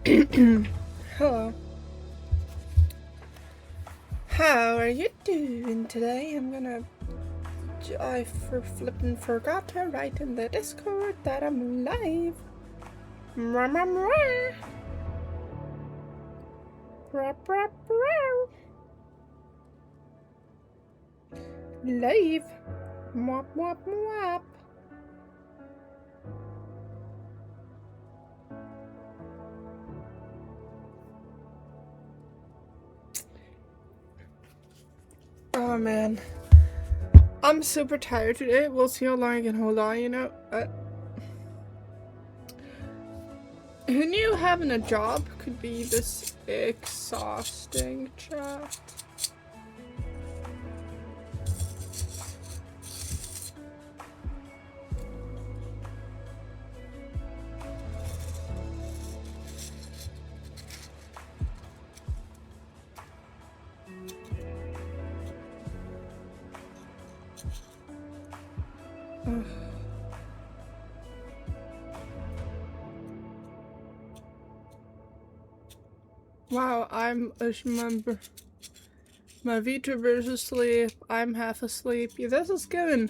Hello. How are you doing today? I flippin' forgot to write in the Discord that I'm live. Mwah, mwah, mwah. Rap, rap, rap. Live. Mwap, mwap, mwap. Oh man. I'm super tired today. We'll see how long I can hold on, Who knew having a job could be this exhausting, chat? Wow, my VTuber's asleep, I'm half asleep. Yeah, this is going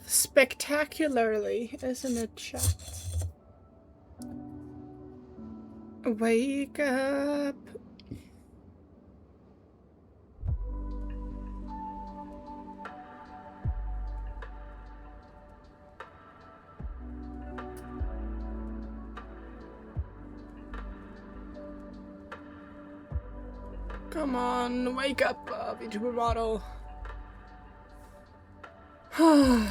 spectacularly, isn't it, chat? Wake up. Come on, wake up, VTuber model. I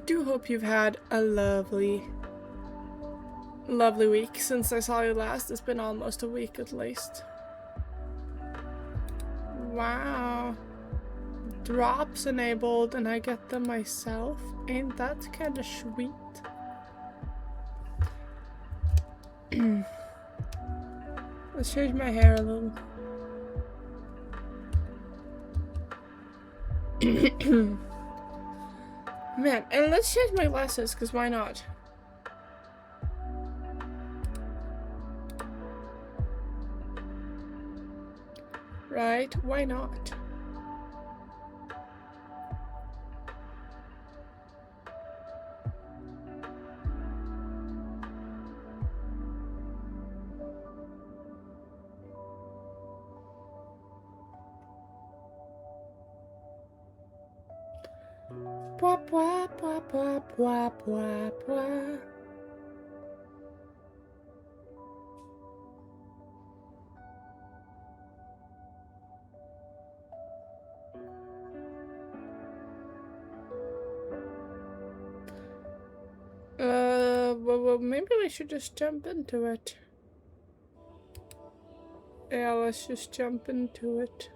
do hope you've had a lovely week since I saw you last. It's been almost a week at least. Wow. Drops enabled and I get them myself. Ain't that kinda sweet? Let's change my hair a little. Man, and let's change my glasses, because why not? Right? Why not? Blah, blah, blah, blah, blah, blah, blah. Well, maybe we should just jump into it. Yeah, let's just jump into it.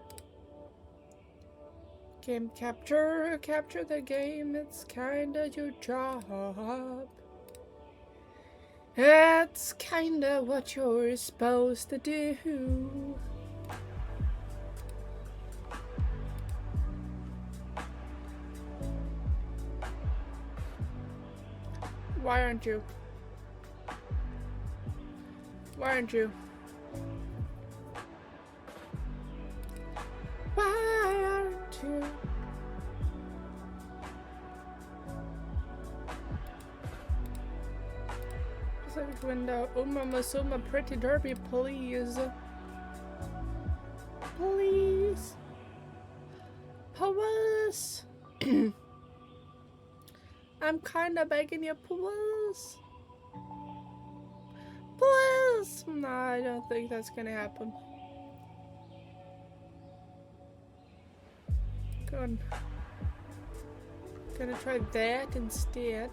Game capture the game, it's kinda your job. It's kinda what you're supposed to do. Why aren't you? Why aren't you? Why aren't you? Pacific window. Uma Masuma Pretty Derby, please. Please. Please. I'm kinda begging you, please. Please. No, I don't think that's gonna happen. Good. Gonna try that instead.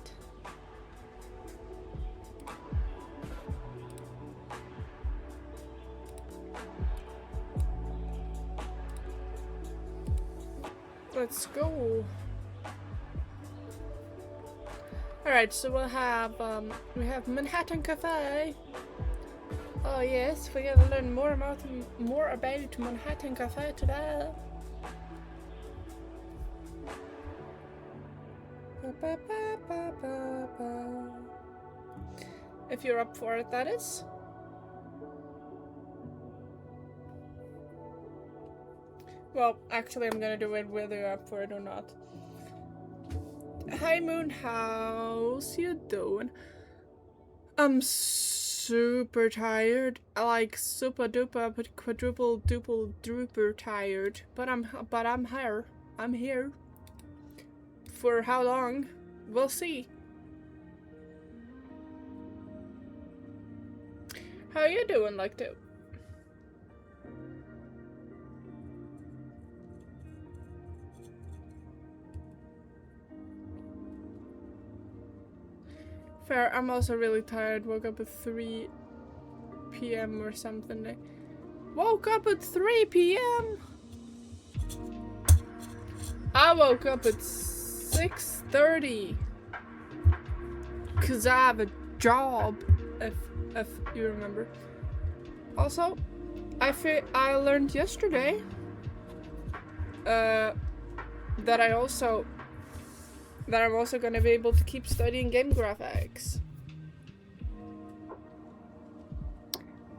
Let's go. Alright, so we have Manhattan Cafe. Oh yes, we're gonna learn more about Manhattan Cafe today. Ba, ba, ba, ba, ba. If you're up for it, that is. Well, actually, I'm gonna do it whether you're up for it or not. Hi, Moon. How's you doing? I'm super tired. Like super duper, but quadruple duple drooper tired. But I'm here. I'm here. For how long? We'll see. How you doing, like to? Fair. I'm also really tired. Woke up at 3 p.m. or something. Woke up at 3 p.m. I woke up at 6:30. Cause I have a job. If you remember. Also, I learned yesterday that I'm also gonna be able to keep studying game graphics.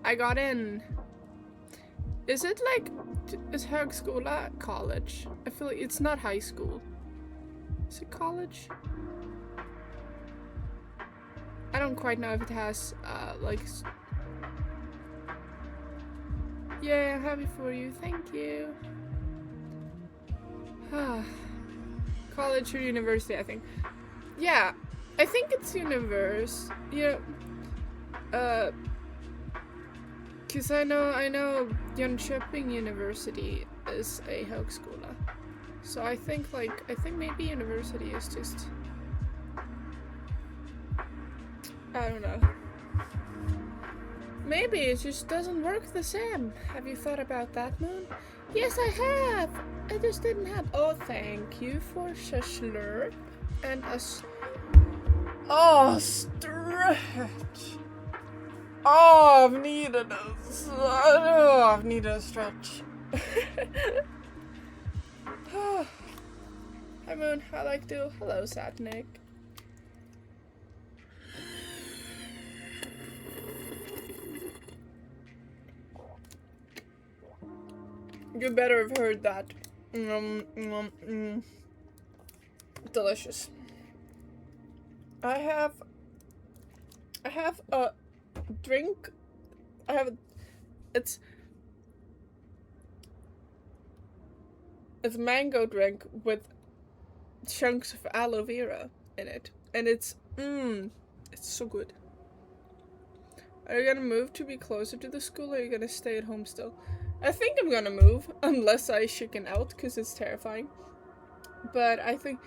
I got in. Is it like, is Högskola college? I feel like it's not high school. Is it college? I don't quite know if it has, like... Yeah, I'm happy for you. Thank you. College or university, I think. Yeah, I think it's university. Yeah. Cause I know Jönköping University is a högskola. So I think maybe university is just... I don't know. Maybe it just doesn't work the same. Have you thought about that, Moon? Yes, I have. I just didn't have. Oh, thank you for slurp and a. Oh, stretch. Oh, I've needed a stretch. Hi, Moon. I like to. Hello, Satnik. You better have heard that. Delicious. I have a drink. It's mango drink with chunks of aloe vera in it, and it's so good. Are you gonna move to be closer to the school, or are you gonna stay at home still? I think I'm gonna move, unless I chicken out, because it's terrifying. But I think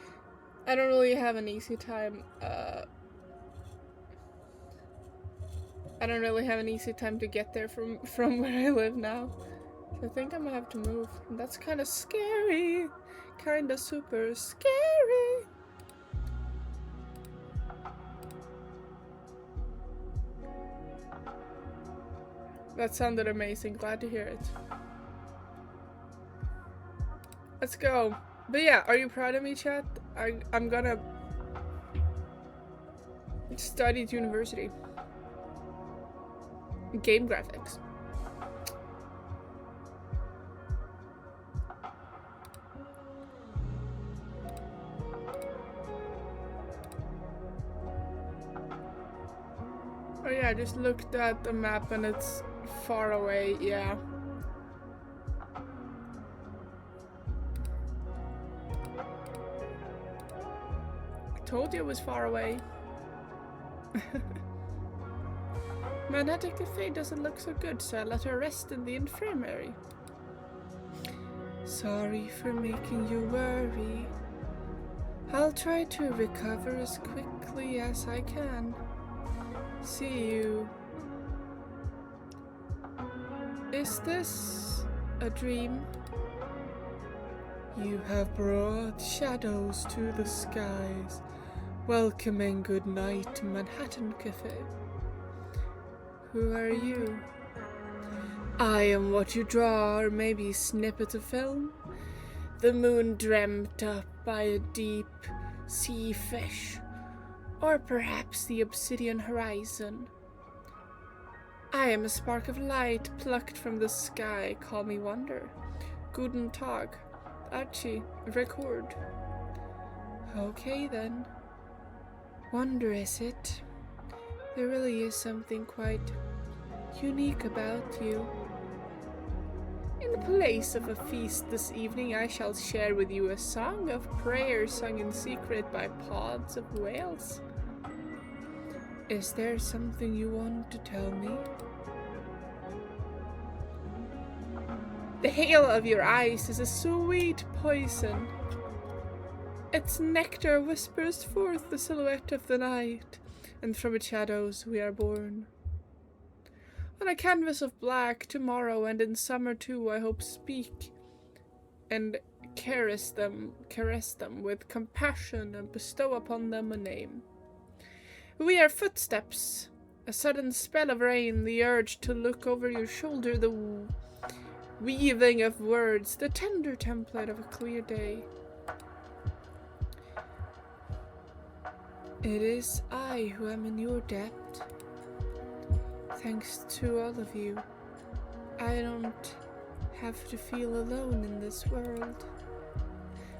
I don't really have an easy time, I don't really have an easy time to get there from where I live now. So I think I'm gonna have to move. And that's kind of scary. Kind of super scary. That sounded amazing. Glad to hear it. Let's go. But yeah, are you proud of me, chat? I'm gonna study at university. Game graphics. Oh yeah, I just looked at the map and it's far away, yeah. I told you it was far away. Manhattan Cafe doesn't look so good, so I let her rest in the infirmary. Sorry for making you worry. I'll try to recover as quickly as I can. See you. Is this a dream? You have brought shadows to the skies, welcoming good night to Manhattan Cafe. Who are you? I am what you draw, or maybe snippet of film. The moon dreamt up by a deep, sea fish, or perhaps the obsidian horizon. I am a spark of light plucked from the sky. Call me wonder. Guten Tag. Archie, record. Okay then. Wonder, is it? There really is something quite unique about you. In place of a feast this evening, I shall share with you a song of prayer sung in secret by pods of whales. Is there something you want to tell me? The hail of your eyes is a sweet poison. Its nectar whispers forth the silhouette of the night, and from its shadows we are born. On a canvas of black tomorrow, and in summer too, I hope speak and caress them with compassion and bestow upon them a name. We are footsteps, a sudden spell of rain, the urge to look over your shoulder, the weaving of words, the tender template of a clear day. It is I who am in your debt. Thanks to all of you, I don't have to feel alone in this world.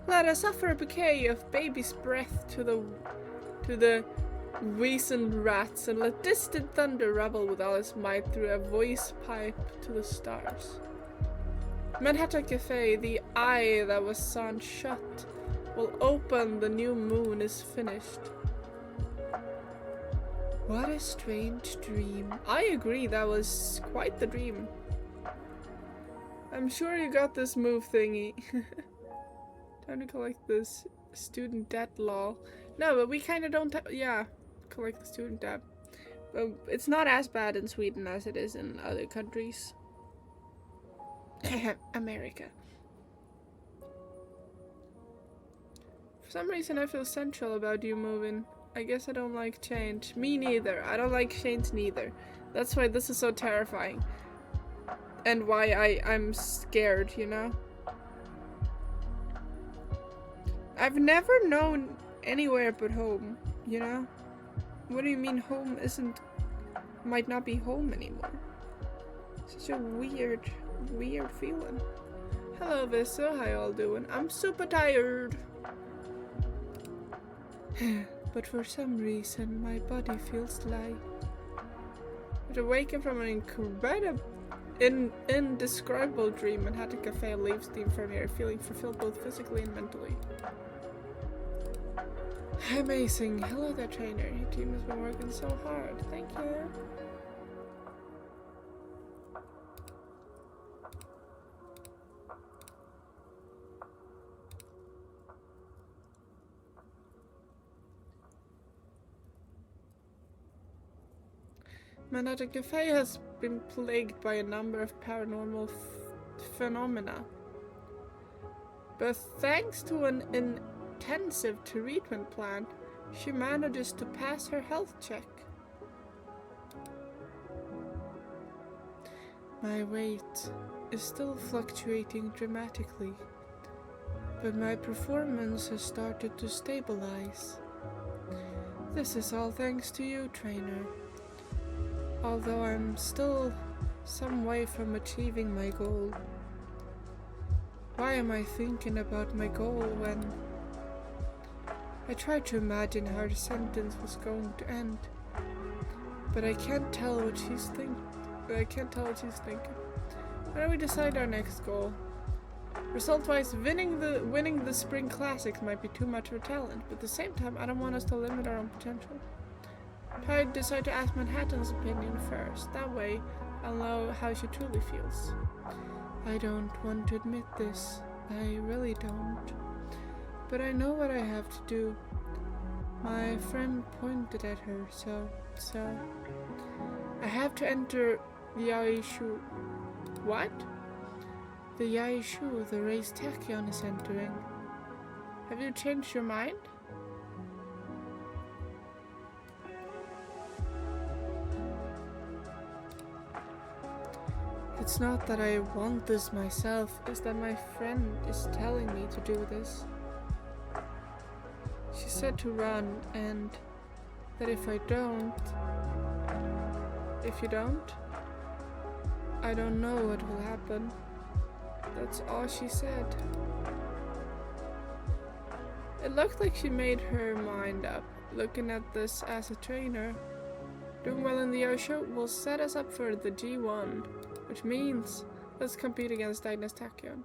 Let us offer a bouquet of baby's breath to the weazened rats, and let distant thunder rumble with all its might through a voice pipe to the stars. Manhattan Cafe, the eye that was sawn shut, will open the new moon is finished. What a strange dream. I agree, that was quite the dream. I'm sure you got this move thingy. Time to collect this student debt law. No, but we kind of don't collect the student debt. But it's not as bad in Sweden as it is in other countries. America. For some reason I feel central about you moving. I guess I don't like change. Me neither. I don't like change neither. That's why this is so terrifying. And why I'm scared, you know? I've never known anywhere but home, you know? What do you mean home might not be home anymore? Such a weird feeling. Hello Vissa, how y'all doing? I'm super tired. But for some reason, my body feels light. But awaken from an indescribable dream, Manhattan Cafe leaves the infirmary feeling fulfilled both physically and mentally. Amazing. Hello there, trainer. Your team has been working so hard. Thank you. Manhattan Cafe has been plagued by a number of paranormal phenomena. But thanks to an intensive treatment plan, she manages to pass her health check. My weight is still fluctuating dramatically, but my performance has started to stabilize. This is all thanks to you, trainer. Although I'm still some way from achieving my goal. Why am I thinking about my goal when I tried to imagine how the sentence was going to end, but I can't tell what she's thinking. Why don't we decide our next goal? Result-wise, winning the Spring Classics might be too much of a talent, but at the same time, I don't want us to limit our own potential. I decide to ask Manhattan's opinion first. That way, I'll know how she truly feels. I don't want to admit this. I really don't. But I know what I have to do. My friend pointed at her, so I have to enter the Yaishu. What? The Yaishu, the race Tachyon is entering. Have you changed your mind? It's not that I want this myself, it's that my friend is telling me to do this. She said to run, and that if you don't, I don't know what will happen. That's all she said. It looked like she made her mind up. Looking at this as a trainer, doing well in the air show will set us up for the G1, which means let's compete against Agnes Tachyon.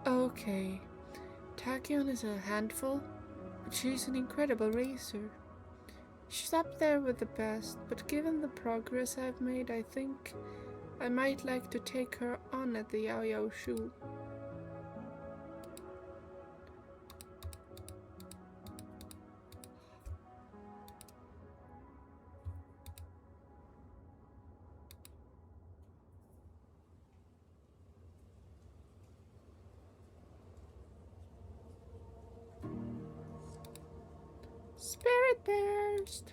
Okay, Tachyon is a handful, but she's an incredible racer. She's up there with the best, but given the progress I've made, I think I might like to take her on at the Yao Yao Shu. Spirit Burst!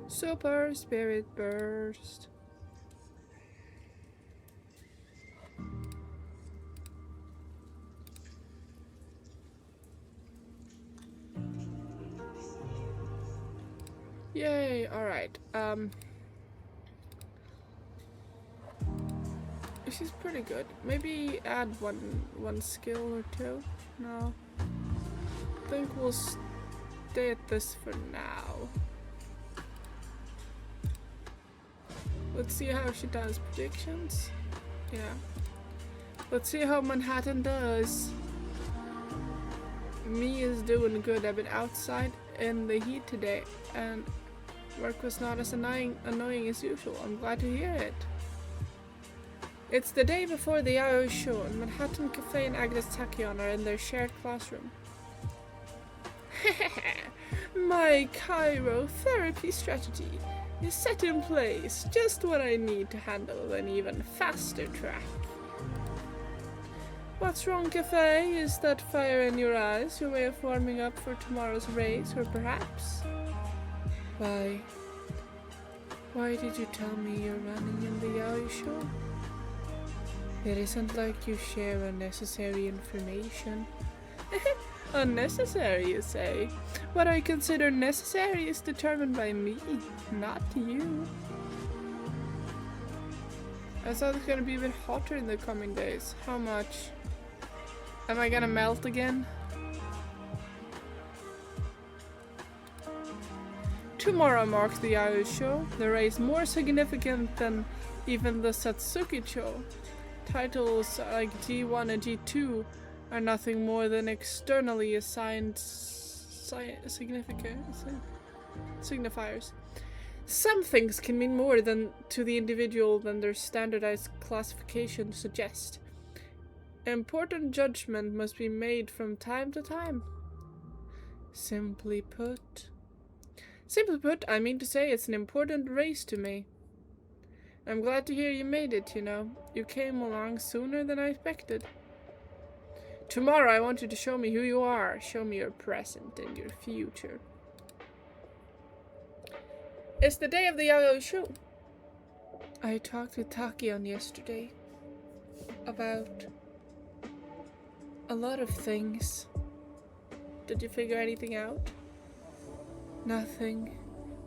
Super Spirit Burst. Yay, alright. She's pretty good. Maybe add one skill or two. No. I think we'll stay at this for now. Let's see how she does. Predictions? Yeah. Let's see how Manhattan does. Me is doing good. I've been outside in the heat today and work was not as annoying as usual. I'm glad to hear it. It's the day before the Yao Yao show and Manhattan Cafe and Agnes Tachyon are in their shared classroom. My chirotherapy strategy is set in place, just what I need to handle an even faster track. What's wrong, Cafe? Is that fire in your eyes your way of warming up for tomorrow's race, or perhaps? Why did you tell me you're running in the Yao Yao show? It isn't like you share unnecessary information. Unnecessary, you say? What I consider necessary is determined by me, not you. I thought it's gonna be a bit hotter in the coming days. How much? Am I gonna melt again? Tomorrow marks the Yao Yao show, the race more significant than even the Satsuki show. Titles like G1 and G2 are nothing more than externally assigned signifiers. Some things can mean more to the individual than their standardized classification suggests. Important judgment must be made from time to time. Simply put, I mean to say it's an important race to me. I'm glad to hear you made it, you know. You came along sooner than I expected. Tomorrow I want you to show me who you are. Show me your present and your future. It's the day of the Yao Yao show. I talked with Tachyon yesterday about a lot of things. Did you figure anything out? Nothing.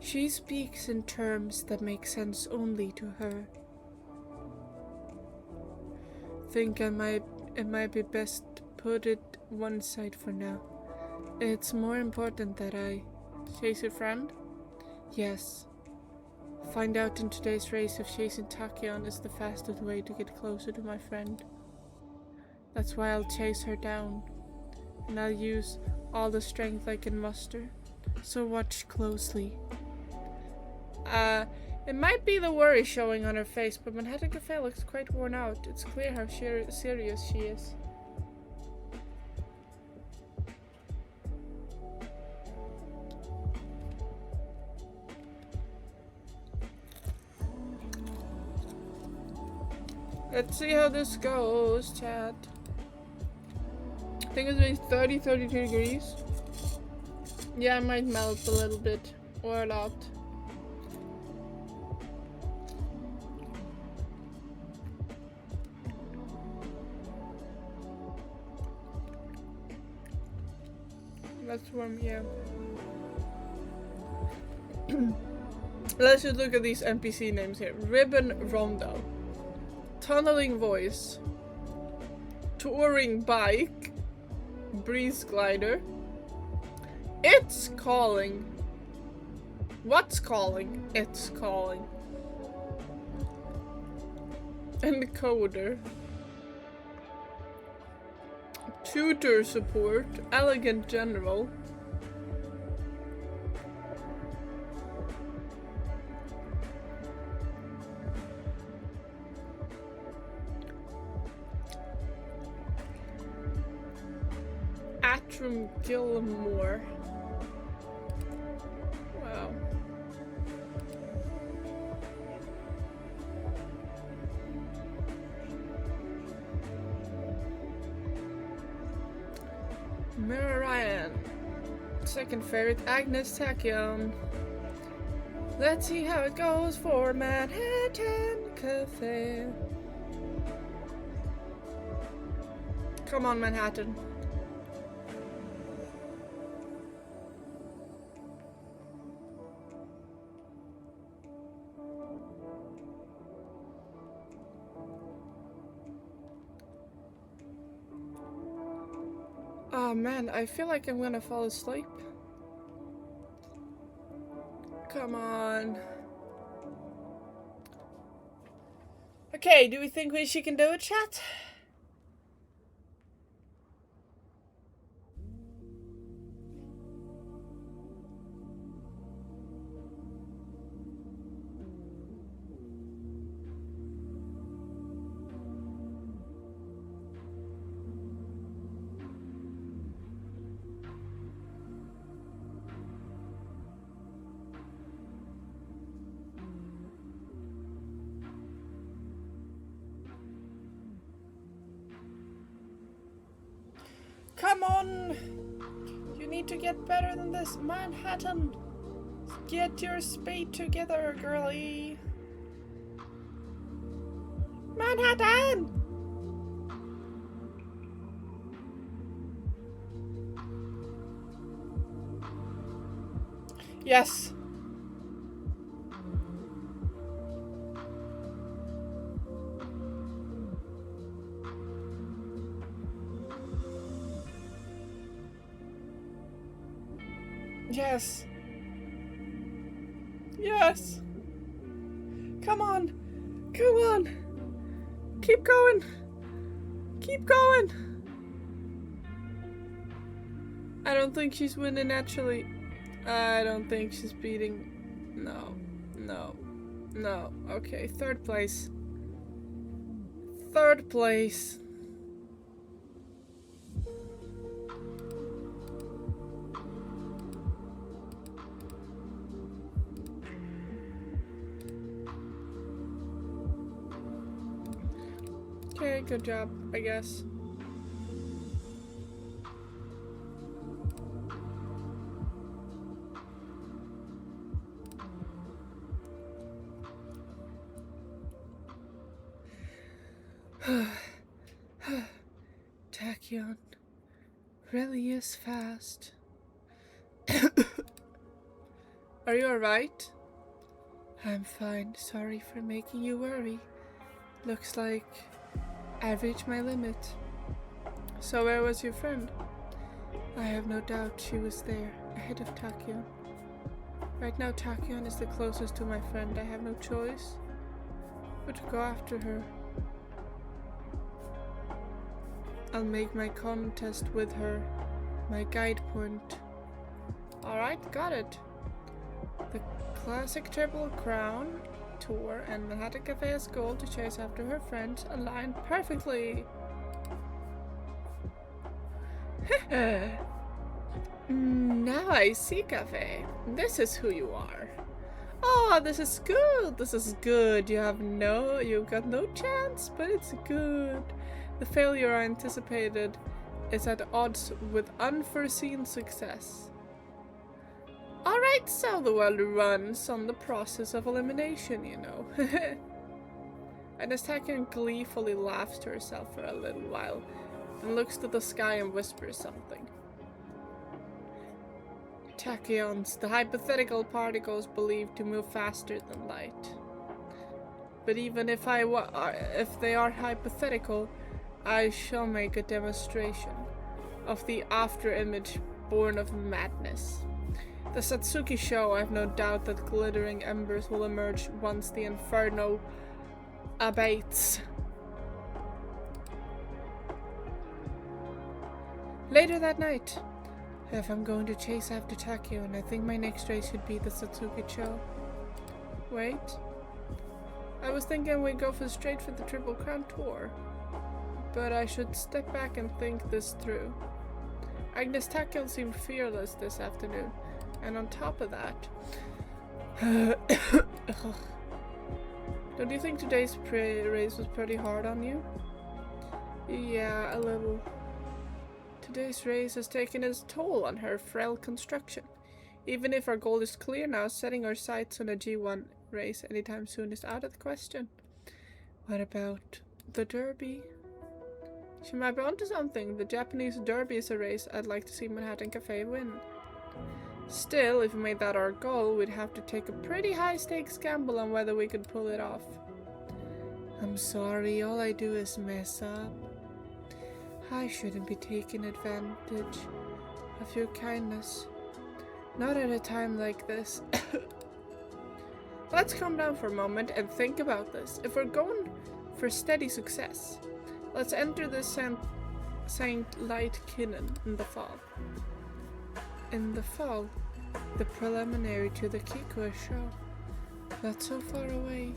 She speaks in terms that make sense only to her. Think it might be best to put it one side for now. It's more important that I chase your friend? Yes. Find out in today's race if chasing Tachyon is the fastest way to get closer to my friend. That's why I'll chase her down. And I'll use all the strength I can muster. So watch closely. It might be the worry showing on her face, but Manhattan Cafe looks quite worn out. It's clear how serious she is. Let's see how this goes, chat. I think it's been 32 degrees. Yeah, I might melt a little bit, or a lot. That's one, yeah. Let's just look at these NPC names here. Ribbon Rondo. Tunneling Voice. Touring Bike. Breeze Glider. It's calling. What's calling? It's calling. Encoder. Tutor Support. Elegant General. Atrum Gilmore. Wow. Mira Ryan. Second favorite, Agnes Tachyon. Let's see how it goes for Manhattan Cafe. Come on, Manhattan. Oh man, I feel like I'm gonna fall asleep. Come on. Okay, do we think she can do it, chat? Come on! You need to get better than this, Manhattan! Get your spade together, girlie! Manhattan! Yes! Yes. Yes. Come on. Come on. Keep going. Keep going. I don't think she's winning actually. I don't think she's beating. No. No. No. Okay, third place. Third place. Okay, good job, I guess. Tachyon really is fast. Are you alright? I'm fine. Sorry for making you worry. Looks like I've reached my limit. So where was your friend? I have no doubt she was there, ahead of Tachyon. Right now Tachyon is the closest to my friend. I have no choice but to go after her. I'll make my contest with her my guide point. Alright, got it. The classic Triple Crown tour and Manhattan Cafe's goal to chase after her friend align perfectly. Now I see, Cafe. This is who you are. Oh, this is good. This is good. You've got no chance, but it's good. The failure I anticipated is at odds with unforeseen success. Alright, so the world runs on the process of elimination, you know. And as Tachyon gleefully laughs to herself for a little while, then looks to the sky and whispers something. Tachyons, the hypothetical particles believed to move faster than light. But even if they are hypothetical, I shall make a demonstration of the after-image born of madness. The Satsuki show, I have no doubt that glittering embers will emerge once the inferno abates. Later that night, if I'm going to chase after Tachyon, I think my next race should be the Satsuki show. Wait. I was thinking we'd go straight for the Triple Crown Tour. But I should step back and think this through. Agnes Tachyon seemed fearless this afternoon. And on top of that... Don't you think today's race was pretty hard on you? Yeah, a little. Today's race has taken its toll on her frail construction. Even if our goal is clear now, setting our sights on a G1 race anytime soon is out of the question. What about the Derby? She might be onto something. The Japanese Derby is a race I'd like to see Manhattan Cafe win. Still, if we made that our goal, we'd have to take a pretty high-stakes gamble on whether we could pull it off. I'm sorry, all I do is mess up. I shouldn't be taking advantage of your kindness. Not at a time like this. Let's calm down for a moment and think about this. If we're going for steady success, let's enter this St. Light Kinnan in the fall. In the fall, the preliminary to the Kikua show. Not so far away.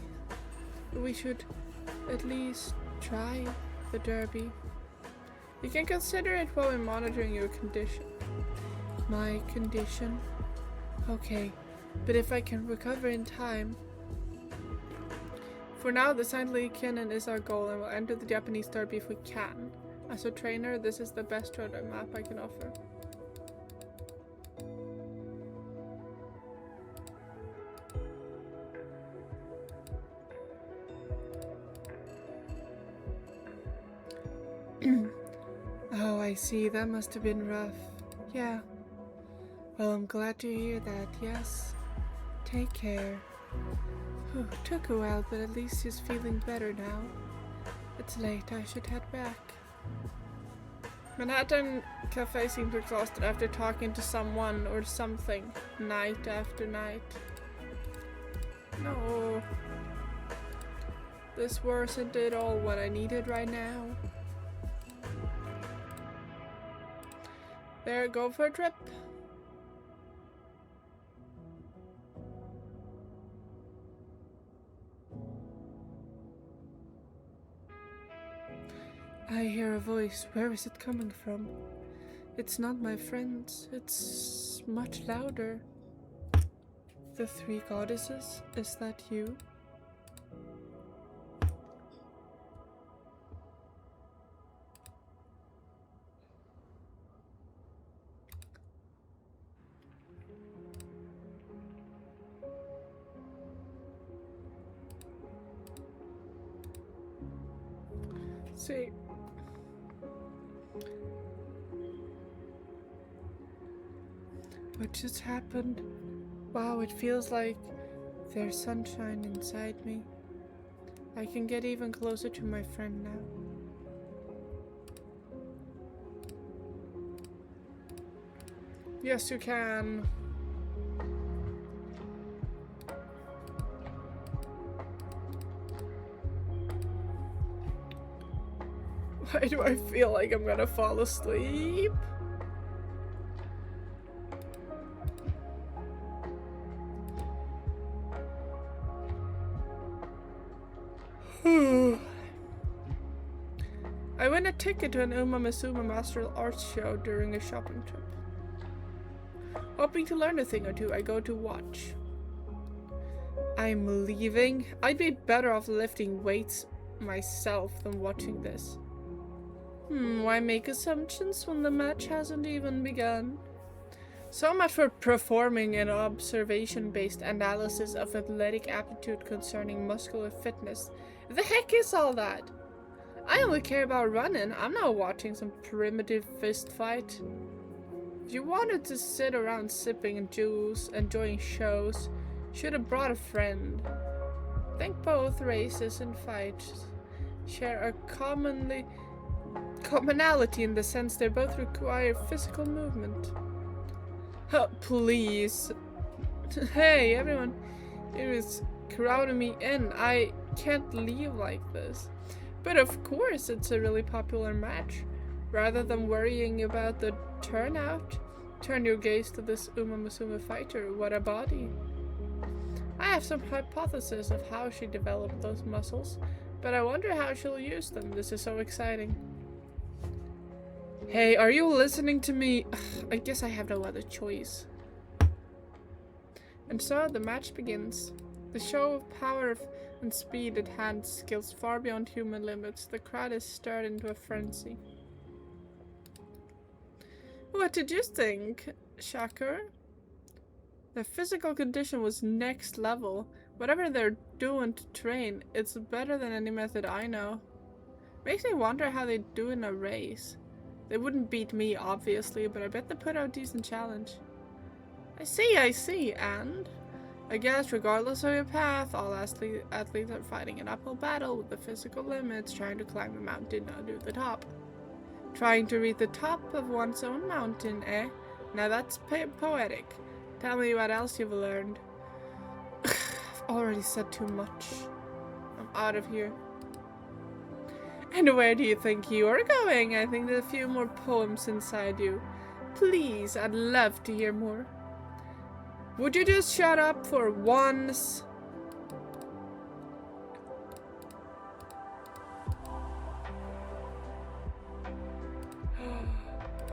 We should at least try the Derby. You can consider it while we're monitoring your condition. My condition? Okay, but if I can recover in time. For now, the St. Lee Kinnan is our goal and we'll enter the Japanese Derby if we can. As a trainer, this is the best roadmap I can offer. Oh, I see. That must have been rough. Yeah. Well, I'm glad to hear that, yes. Take care. Whew, took a while, but at least he's feeling better now. It's late. I should head back. Manhattan Cafe seems exhausted after talking to someone or something night after night. No. This wasn't at all what I needed right now. There, go for a trip. I hear a voice. Where is it coming from? It's not my friends. It's much louder. The Three Goddesses? Is that you? See. What just happened? Wow, it feels like there's sunshine inside me. I can get even closer to my friend now. Yes, you can. Why do I feel like I'm gonna fall asleep? I win a ticket to an Umamisuma Martial Arts show during a shopping trip. Hoping to learn a thing or two, I go to watch. I'm leaving? I'd be better off lifting weights myself than watching this. Why make assumptions when the match hasn't even begun? So much for performing an observation-based analysis of athletic aptitude concerning muscular fitness. The heck is all that? I only care about running. I'm not watching some primitive fist fight. If you wanted to sit around sipping juice, enjoying shows, should have brought a friend. I think both races and fights share a commonality in the sense they both require physical movement. Oh, please. Hey, everyone. It is crowding me in. I can't leave like this. But of course it's a really popular match. Rather than worrying about the turnout, turn your gaze to this Uma Musume fighter. What a body. I have some hypothesis of how she developed those muscles, but I wonder how she'll use them. This is so exciting. Hey, are you listening to me? I guess I have no other choice. And so the match begins. The show of power and speed at hand skills far beyond human limits. The crowd is stirred into a frenzy. What did you think, Shakur? The physical condition was next level. Whatever they're doing to train, it's better than any method I know. Makes me wonder how they do in a race. They wouldn't beat me, obviously, but I bet they put out a decent challenge. I see, and I guess regardless of your path, all athletes are fighting an uphill battle with the physical limits, trying to climb the mountain to the top. Trying to reach the top of one's own mountain, eh? Now that's poetic. Tell me what else you've learned. I've already said too much. I'm out of here. And where do you think you are going? I think there's a few more poems inside you. Please, I'd love to hear more. Would you just shut up for once?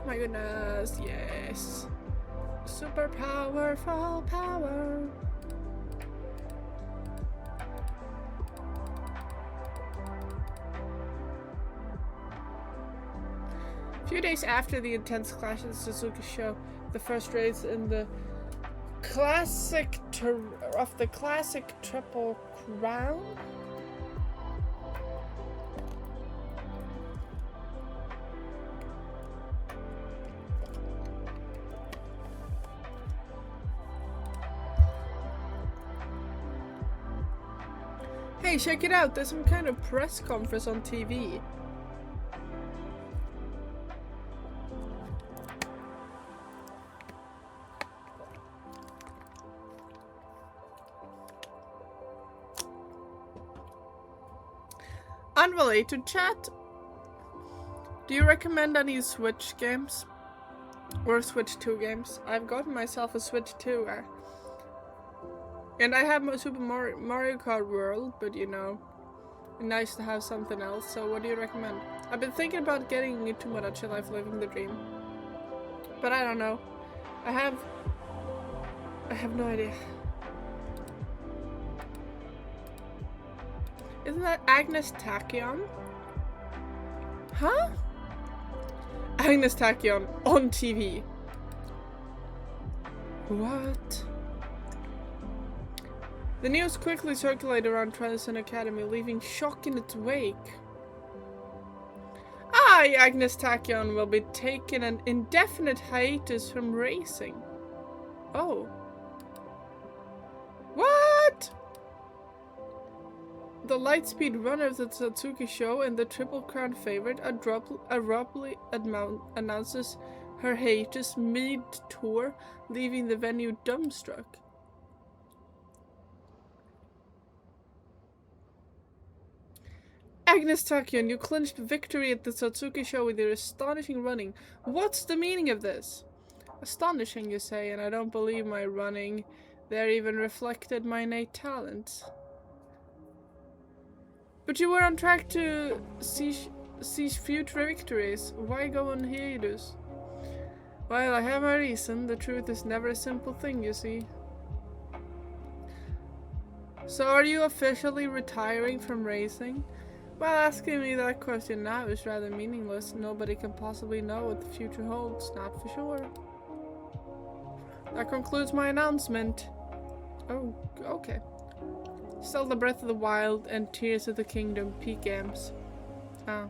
My goodness, yes. Super powerful power. A few days after the intense clash at the Suzuka show, the first race in the classic Triple Crown. Hey, check it out, there's some kind of press conference on TV. Unrelated chat. Do you recommend any Switch games? Or Switch 2 games? I've gotten myself a Switch 2. And I have my Super Mario Kart World, but you know, nice to have something else. So what do you recommend? I've been thinking about getting into Tomodachi Life Living the Dream. But I don't know. I have no idea. Isn't that Agnes Tachyon? Huh? Agnes Tachyon on TV. What? The news quickly circulated around Trenton Academy, leaving shock in its wake. Agnes Tachyon will be taking an indefinite hiatus from racing. Oh. What? The Lightspeed runner of the Satsuki show and the Triple Crown favorite abruptly announces her hiatus mid-tour, leaving the venue dumbstruck. Agnes Tachyon, you clinched victory at the Satsuki show with your astonishing running. What's the meaning of this? Astonishing, you say, and I don't believe my running there even reflected my innate talents. But you were on track to seize future victories. Why go on hiatus? Well, I have my reason. The truth is never a simple thing, you see. So are you officially retiring from racing? Well, asking me that question now is rather meaningless. Nobody can possibly know what the future holds, not for sure. That concludes my announcement. Oh, okay. Zelda Breath of the Wild and Tears of the Kingdom peak games. Oh.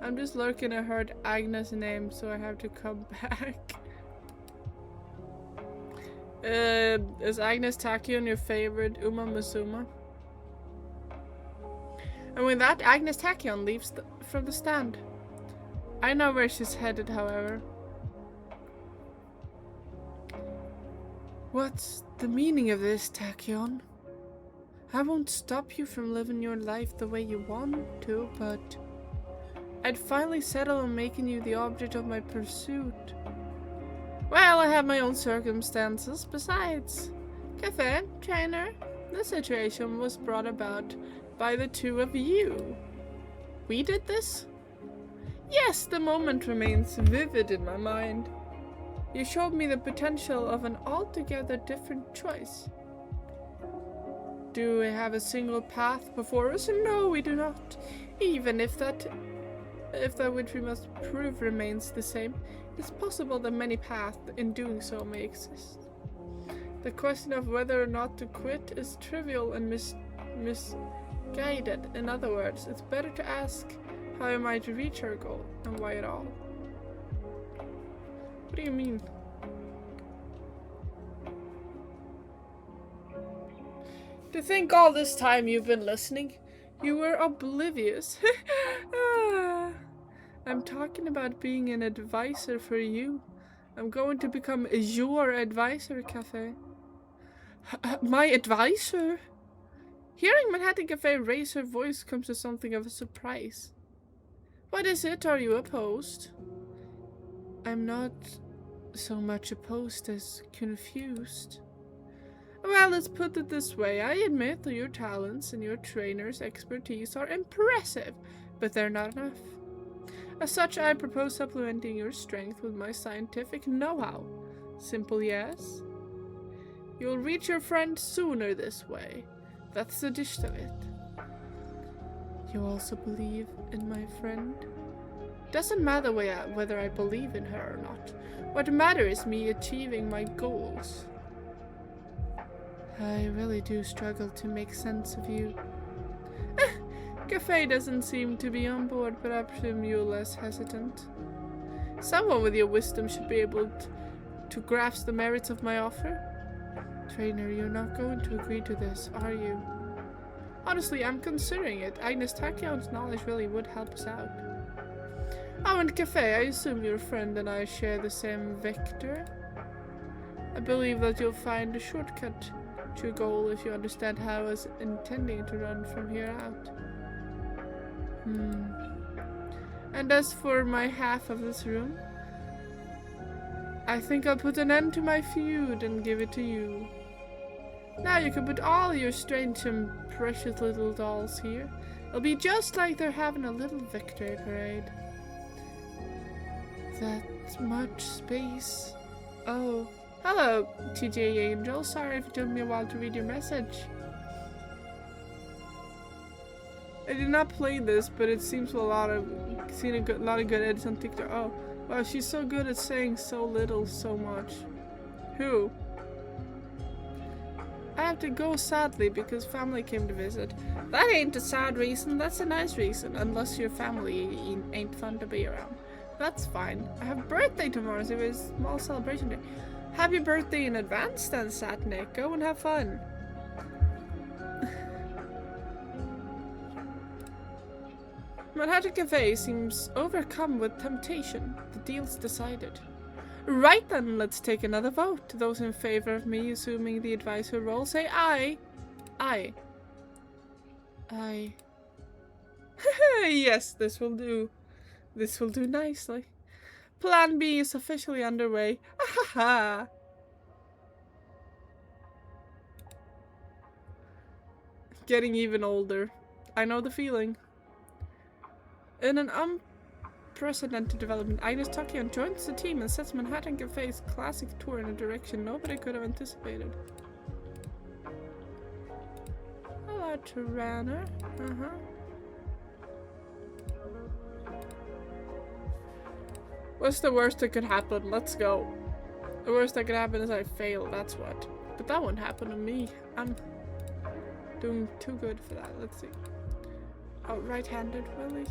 I'm just lurking. I heard Agnes' name, so I have to come back. Is Agnes Tachyon your favorite Uma Musuma? And with that, Agnes Tachyon leaves from the stand. I know where she's headed, however. What's the meaning of this, Tachyon? I won't stop you from living your life the way you want to, but I'd finally settle on making you the object of my pursuit. Well, I have my own circumstances. Besides, Cafe, Trainer, the situation was brought about by the two of you. We did this? Yes, the moment remains vivid in my mind. You showed me the potential of an altogether different choice. Do we have a single path before us? No, we do not. Even if that which we must prove remains the same, it's possible that many paths in doing so may exist. The question of whether or not to quit is trivial and misguided. In other words, it's better to ask how I might reach our goal and why at all. What do you mean? To think all this time you've been listening, you were oblivious. I'm talking about being an advisor for you. I'm going to become your advisor, Cafe. My advisor? Hearing Manhattan Cafe raise her voice comes as something of a surprise. What is it? Are you opposed? I'm not so much opposed as confused. Well, let's put it this way. I admit that your talents and your trainer's expertise are impressive, but they're not enough. As such, I propose supplementing your strength with my scientific know-how. Simple yes. You'll reach your friend sooner this way. That's the gist of it. You also believe in my friend? Doesn't matter whether I believe in her or not. What matters is me achieving my goals. I really do struggle to make sense of you. Cafe doesn't seem to be on board, but I presume you're less hesitant. Someone with your wisdom should be able to grasp the merits of my offer. Trainer, you're not going to agree to this, are you? Honestly, I'm considering it. Agnes Tachyon's knowledge really would help us out. Oh, and Cafe, I assume your friend and I share the same vector? I believe that you'll find a shortcut to your goal if you understand how I was intending to run from here out. And as for my half of this room, I think I'll put an end to my feud and give it to you. Now you can put all your strange and precious little dolls here. It'll be just like they're having a little victory parade. That much space. Oh, hello, TJ Angel. Sorry if it took me a while to read your message. I did not play this, but it seems seen a lot of good edits on TikTok. Oh, wow, she's so good at saying so little, so much. Who? I have to go sadly because family came to visit. That ain't a sad reason, that's a nice reason, unless your family ain't fun to be around. That's fine. I have a birthday tomorrow, so it's a small celebration day. Happy birthday in advance then, Satnik. Go and have fun. Manhattan Cafe seems overcome with temptation. The deal's decided. Right then, let's take another vote. Those in favor of me assuming the advisor role say aye. Aye. Aye. Yes, this will do. This will do nicely. Plan B is officially underway. Ahaha. Getting even older. I know the feeling. In an unprecedented development, Agnes Tachyon joins the team and sets Manhattan Cafe's classic tour in a direction nobody could have anticipated. Hello, Tyranner. What's the worst that could happen? Let's go. The worst that could happen is I fail, that's what. But that won't happen to me. I'm doing too good for that. Let's see. Oh, right-handed, really?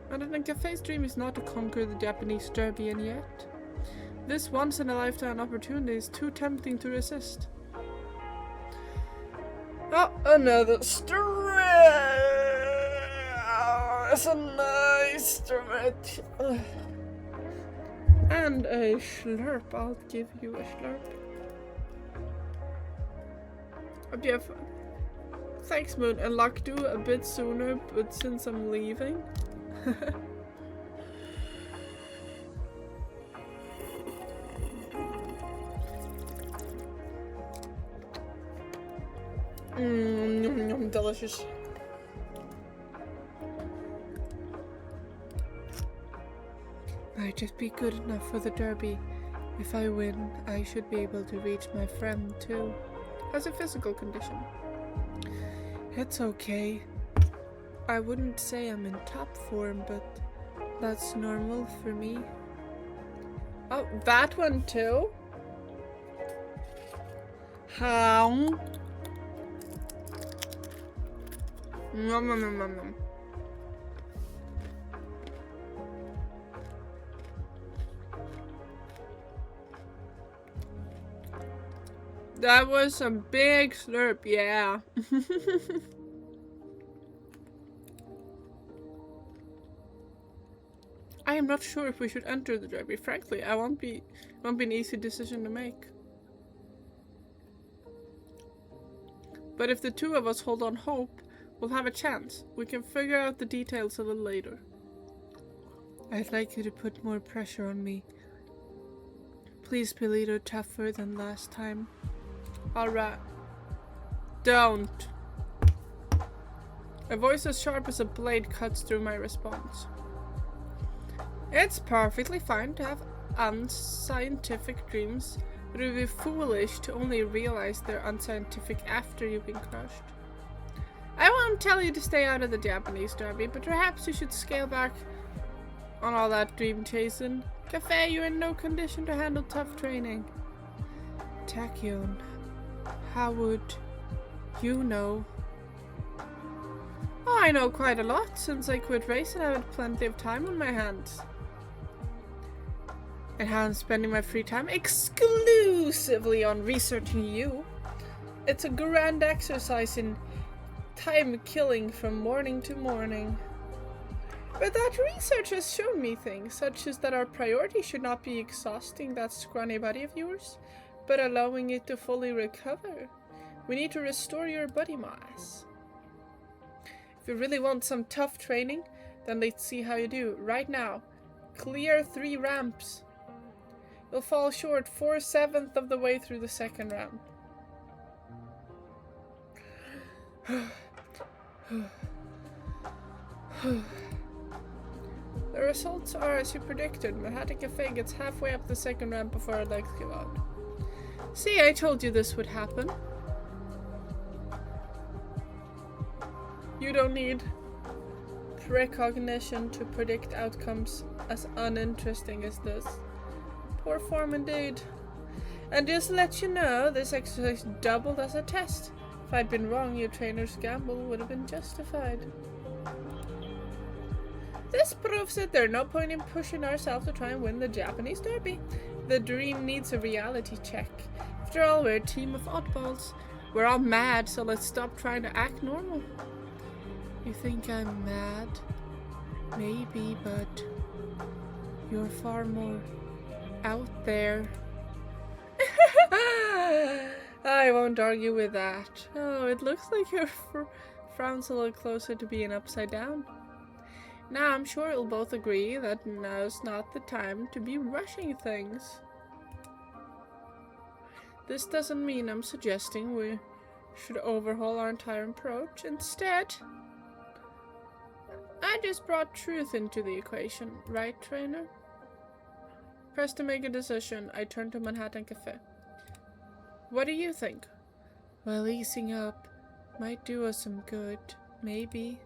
Manhattan Cafe's dream is not to conquer the Japanese Derby yet. This once-in-a-lifetime opportunity is too tempting to resist. Oh, another stretch! It's a nice stretch. And a slurp. I'll give you a slurp. Okay, thanks, Moon. And luck do a bit sooner, but since I'm leaving. Delicious. Might just be good enough for the derby. If I win, I should be able to reach my friend too. Has a physical condition. It's okay. I wouldn't say I'm in top form, but that's normal for me. Oh, that one too? How? Nom nom nom nom nom. That was a big slurp, yeah. I am not sure if we should enter the derby. Frankly, it won't be an easy decision to make. But if the two of us hold on hope, we'll have a chance. We can figure out the details a little later. I'd like you to put more pressure on me. Please be a little tougher than last time. Alright. Don't. A voice as sharp as a blade cuts through my response. It's perfectly fine to have unscientific dreams, but it would be foolish to only realize they're unscientific after you've been crushed. I won't tell you to stay out of the Japanese derby, but perhaps you should scale back on all that dream chasing. Cafe, you're in no condition to handle tough training. Tachyon, how would you know? Oh, I know quite a lot. Since I quit racing, I had plenty of time on my hands. And how I'm spending my free time exclusively on researching you. It's a grand exercise in time killing from morning to morning. But that research has shown me things, such as that our priority should not be exhausting that scrawny body of yours, but allowing it to fully recover. We need to restore your body mass. If you really want some tough training, then let's see how you do. Right now, clear 3 ramps. You'll fall short 4/7 of the way through the second ramp. The results are as you predicted. Manhattan Cafe gets halfway up the second ramp before our legs give out. See, I told you this would happen. You don't need precognition to predict outcomes as uninteresting as this. Poor form indeed. And just to let you know, this exercise doubled as a test. If I'd been wrong, your trainer's gamble would have been justified. This proves that there's no point in pushing ourselves to try and win the Japanese derby. The dream needs a reality check. After all, we're a team of oddballs. We're all mad, so let's stop trying to act normal. You think I'm mad? Maybe, but you're far more out there. I won't argue with that. Oh, it looks like your frown's a little closer to being upside down. Now I'm sure we'll both agree that now's not the time to be rushing things. This doesn't mean I'm suggesting we should overhaul our entire approach. Instead, I just brought truth into the equation, right, trainer? Pressed to make a decision, I turned to Manhattan Cafe. What do you think? Well, easing up might do us some good, maybe.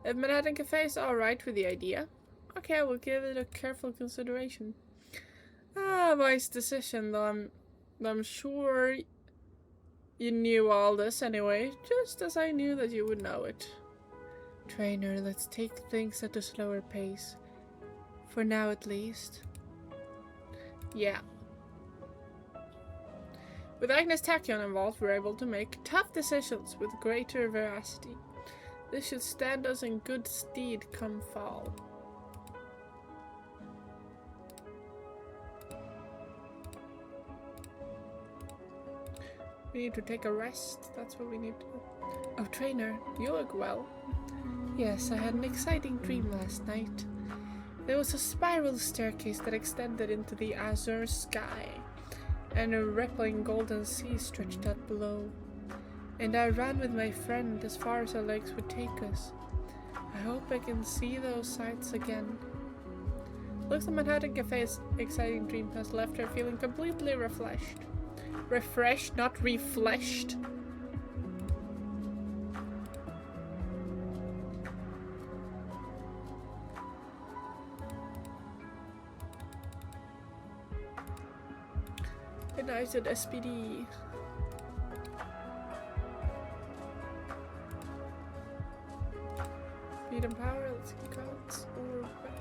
If Manhattan Cafe is alright with the idea, okay, we'll give it a careful consideration. Wise decision, though I'm sure you knew all this anyway, just as I knew that you would know it. Trainer, let's take things at a slower pace. For now, at least. Yeah. With Agnes Tachyon involved, we're able to make tough decisions with greater veracity. This should stand us in good stead come fall. We need to take a rest. That's what we need to do. Oh, trainer, you look well. Yes, I had an exciting dream last night. There was a spiral staircase that extended into the azure sky, and a rippling golden sea stretched out below. And I ran with my friend as far as our legs would take us. I hope I can see those sights again. Looks like Manhattan Cafe's exciting dream has left her feeling completely refreshed. Refreshed, not refleshed. And I said SPD. Speed and power, let's see cards or wet.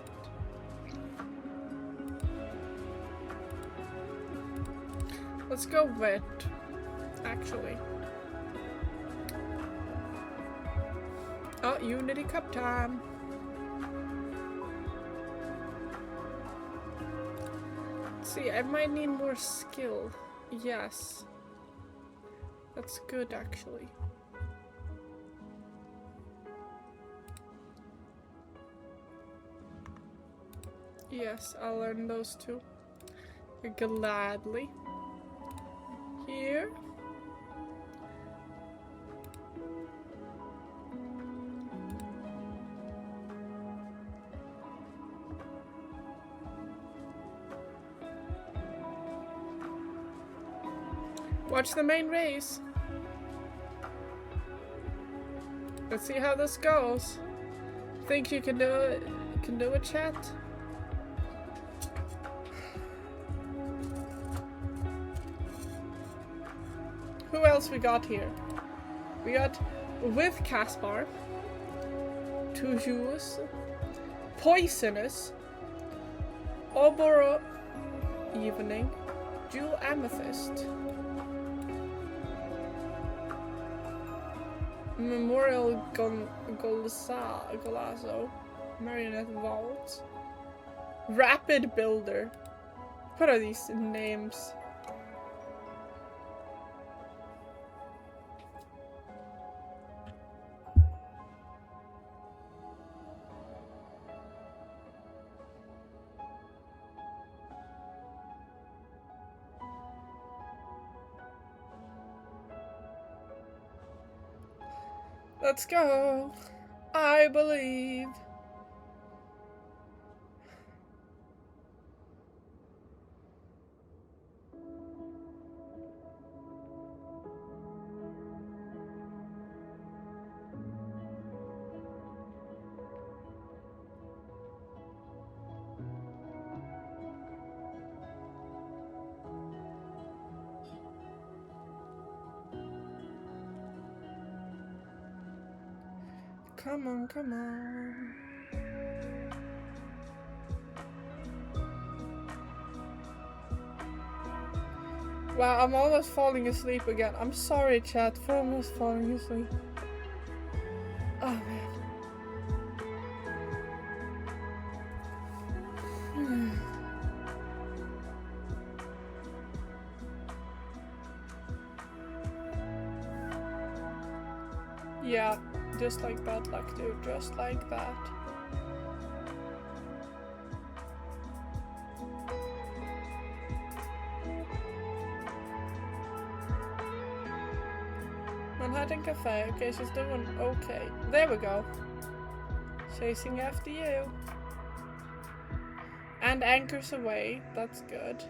Let's go wet, actually. Oh, Unity Cup time. Let's see, I might need more skill. Yes. That's good, actually. Yes, I'll learn those two. Gladly. Here. Watch the main race. Let's see how this goes. Think you can do it? Can do it, chat? Who else we got here? We got with Caspar, Toujours, Poisonous, Oboro Evening, Jewel Amethyst, Memorial Golazo, Marionette Vault, Rapid Builder. What are these names? Let's go. I believe. Come on, come on. Wow, I'm almost falling asleep again. I'm sorry, chat, for almost falling asleep. Oh, man. Yeah. Just like bad luck, dude. Just like that. Manhattan Cafe. Okay, she's doing okay. There we go. Chasing after you. And anchors away. That's good.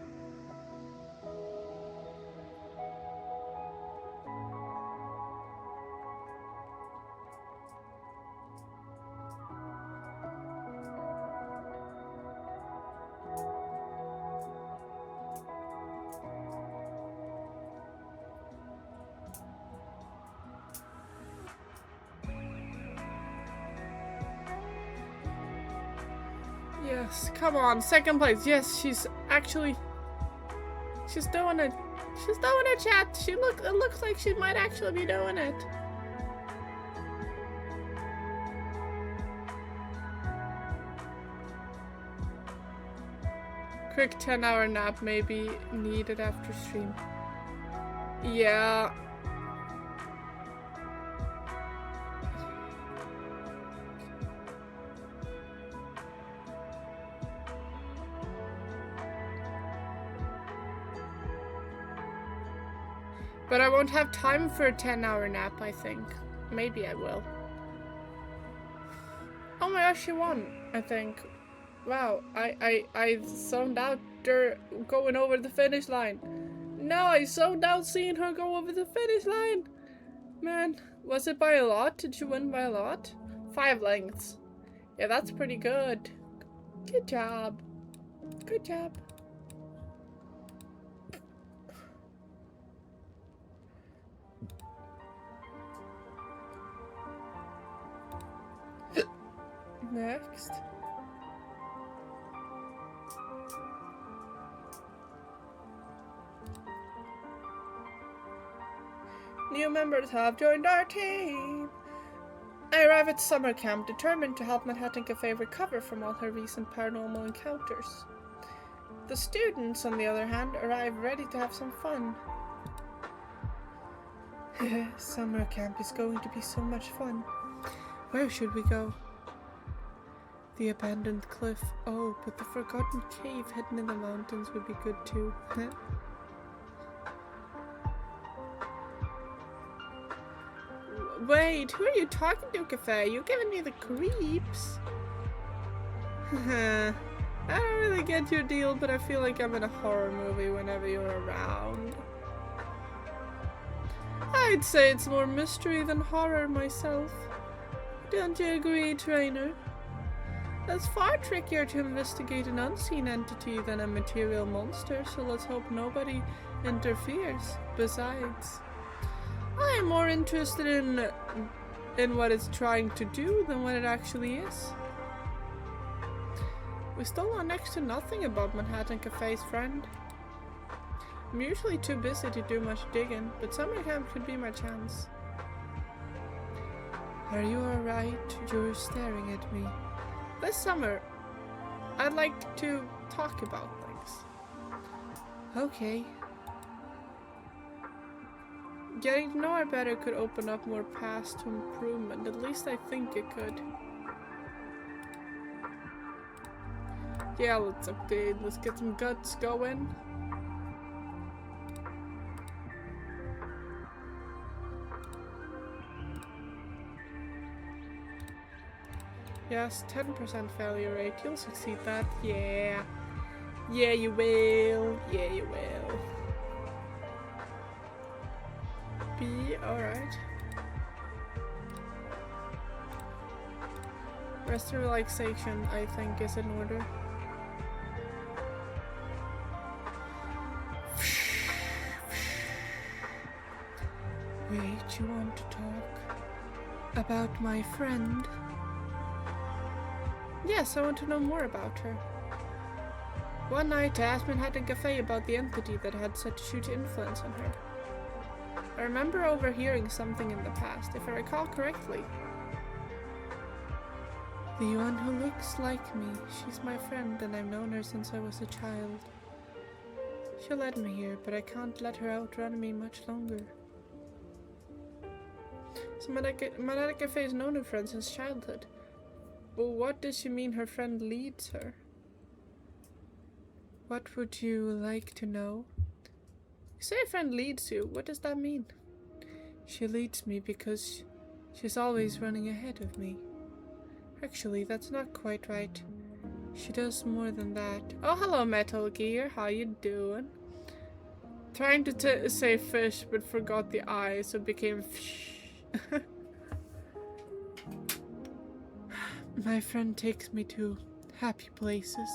Yes, come on, second place. Yes, she's actually She's doing it. She's doing it, chat. It looks like she might actually be doing it. Quick 10-hour nap may be needed after stream. Yeah. But I won't have time for a 10-hour nap, I think. Maybe I will. Oh my gosh, she won, I think. Wow, I zoned out her going over the finish line. No, I zoned out seeing her go over the finish line. Man, was it by a lot? Did she win by a lot? 5 lengths. Yeah, that's pretty good. Good job. Good job. Next. New members have joined our team. I arrive at summer camp determined to help Manhattan Cafe recover from all her recent paranormal encounters. The students, on the other hand, arrive ready to have some fun. Summer camp is going to be so much fun. Where should we go? The abandoned cliff. Oh, but the forgotten cave hidden in the mountains would be good too. Wait, who are you talking to, Cafe? You're giving me the creeps. I don't really get your deal, but I feel like I'm in a horror movie whenever you're around. I'd say it's more mystery than horror myself. Don't you agree, trainer? It's far trickier to investigate an unseen entity than a material monster, so let's hope nobody interferes. Besides, I am more interested in what it's trying to do than what it actually is. We still know next to nothing about Manhattan Cafe's friend. I'm usually too busy to do much digging, but summer camp could be my chance. Are you alright? You're staring at me. This summer, I'd like to talk about things. Okay. Getting to know her better could open up more paths to improvement. At least I think it could. Yeah, let's update. Let's get some guts going. Yes, 10% failure rate. You'll succeed that. Yeah. Yeah, you will. Yeah, you will. B, alright. Rest and relaxation, I think, is in order. Wait, you want to talk about my friend? Yes, I want to know more about her. One night I asked Manhattan Cafe about the entity that had such a huge influence on her. I remember overhearing something in the past, if I recall correctly. The one who looks like me. She's my friend and I've known her since I was a child. She led me here, but I can't let her outrun me much longer. So Manhattan Cafe has known her friend since childhood. Well, what does she mean her friend leads her? What would you like to know? You say a friend leads you. What does that mean? She leads me because she's always running ahead of me. Actually, that's not quite right. She does more than that. Oh, hello, Metal Gear. How you doing? Trying to say fish, but forgot the I, so it became fish. My friend takes me to happy places.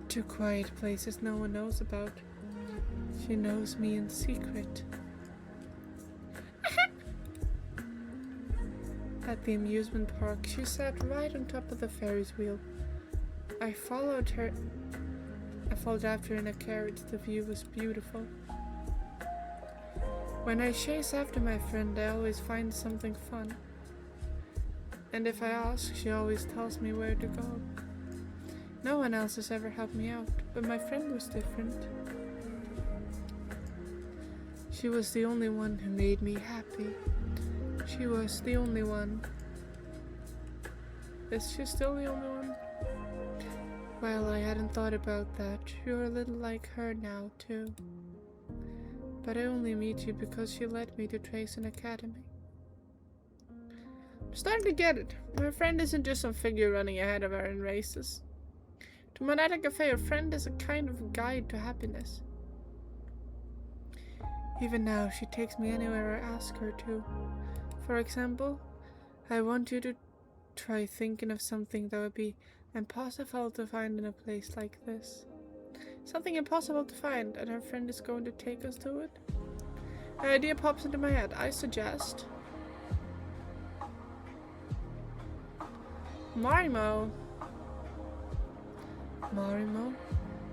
To quiet places no one knows about. She knows me in secret. At the amusement park, she sat right on top of the Ferris wheel. I followed after in a carriage. The view was beautiful. When I chase after my friend, I always find something fun. And if I ask, she always tells me where to go. No one else has ever helped me out, but my friend was different. She was the only one who made me happy. She was the only one. Is she still the only one? Well, I hadn't thought about that. You're a little like her now, too. But I only meet you because she led me to Trayson Academy. I'm starting to get it. My friend isn't just some figure running ahead of her in races. To Monada Cafe, a friend is a kind of guide to happiness. Even now, she takes me anywhere I ask her to. For example, I want you to try thinking of something that would be impossible to find in a place like this. Something impossible to find, and her friend is going to take us to it. An idea pops into my head. I suggest Marimo. Marimo?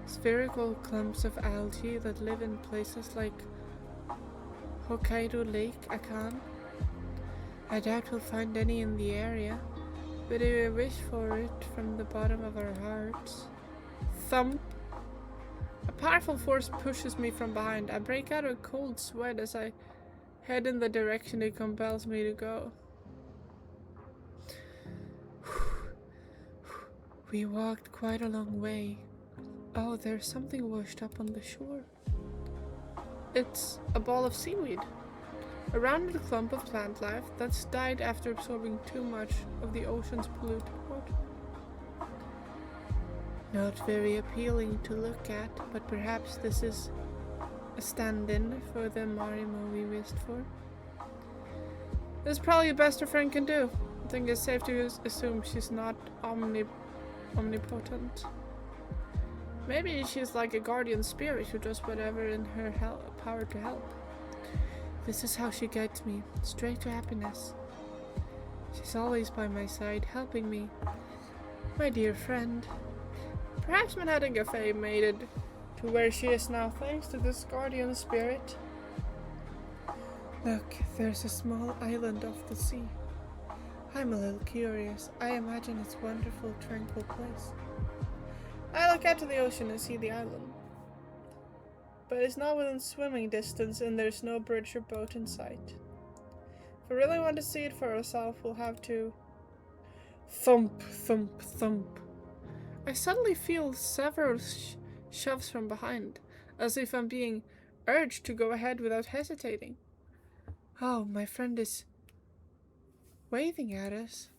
Spherical clumps of algae that live in places like Hokkaido Lake, Akan. I doubt we'll find any in the area, but I wish for it from the bottom of our hearts. Thump! A powerful force pushes me from behind. I break out a cold sweat as I head in the direction it compels me to go. We walked quite a long way. Oh, there's something washed up on the shore. It's a ball of seaweed. A rounded clump of plant life that's died after absorbing too much of the ocean's polluted water. Not very appealing to look at, but perhaps this is a stand-in for the Marimo we wished for. This is probably the best her friend can do. I think it's safe to assume she's not omnipotent. Maybe she's like a guardian spirit who does whatever in her power to help. This is how she guides me, straight to happiness. She's always by my side, helping me. My dear friend. Perhaps Manhattan Cafe made it to where she is now thanks to this guardian spirit. Look, there's a small island off the sea. I'm a little curious. I imagine it's a wonderful, tranquil place. I look out to the ocean and see the island. But it's not within swimming distance and there's no bridge or boat in sight. If we really want to see it for ourselves, we'll have to... Thump, thump, thump. I suddenly feel several shoves from behind, as if I'm being urged to go ahead without hesitating. Oh, my friend is waving at us.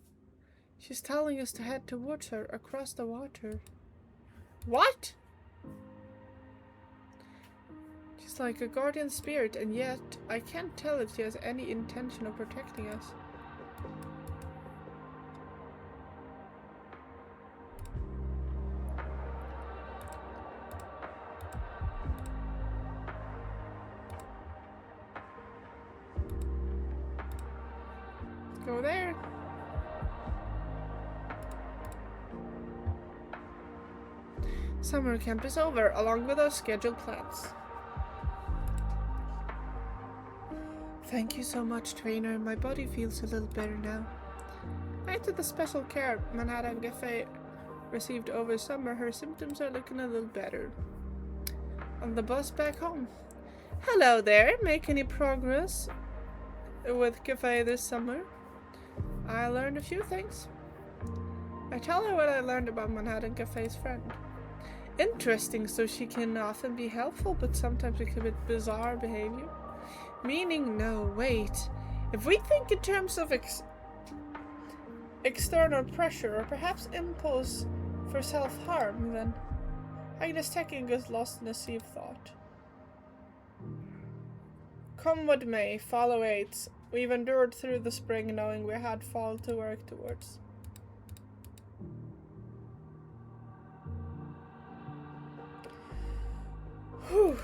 She's telling us to head towards her across the water. What? She's like a guardian spirit, and yet I can't tell if she has any intention of protecting us. Go there. Summer camp is over, along with our scheduled plans. Thank you so much, trainer. My body feels a little better now. Thanks to the special care Manhattan Cafe received over summer, her symptoms are looking a little better. On the bus back home. Hello there. Make any progress with Cafe this summer? I learned a few things. I tell her what I learned about Manhattan Cafe's friend. Interesting, so she can often be helpful, but sometimes exhibit bizarre behavior. Meaning, no, wait. If we think in terms of external pressure, or perhaps impulse for self-harm, then Agnes Tekken gets lost in a sea of thought. Come what may, fall awaits. We've endured through the spring knowing we had fall to work towards. Whew.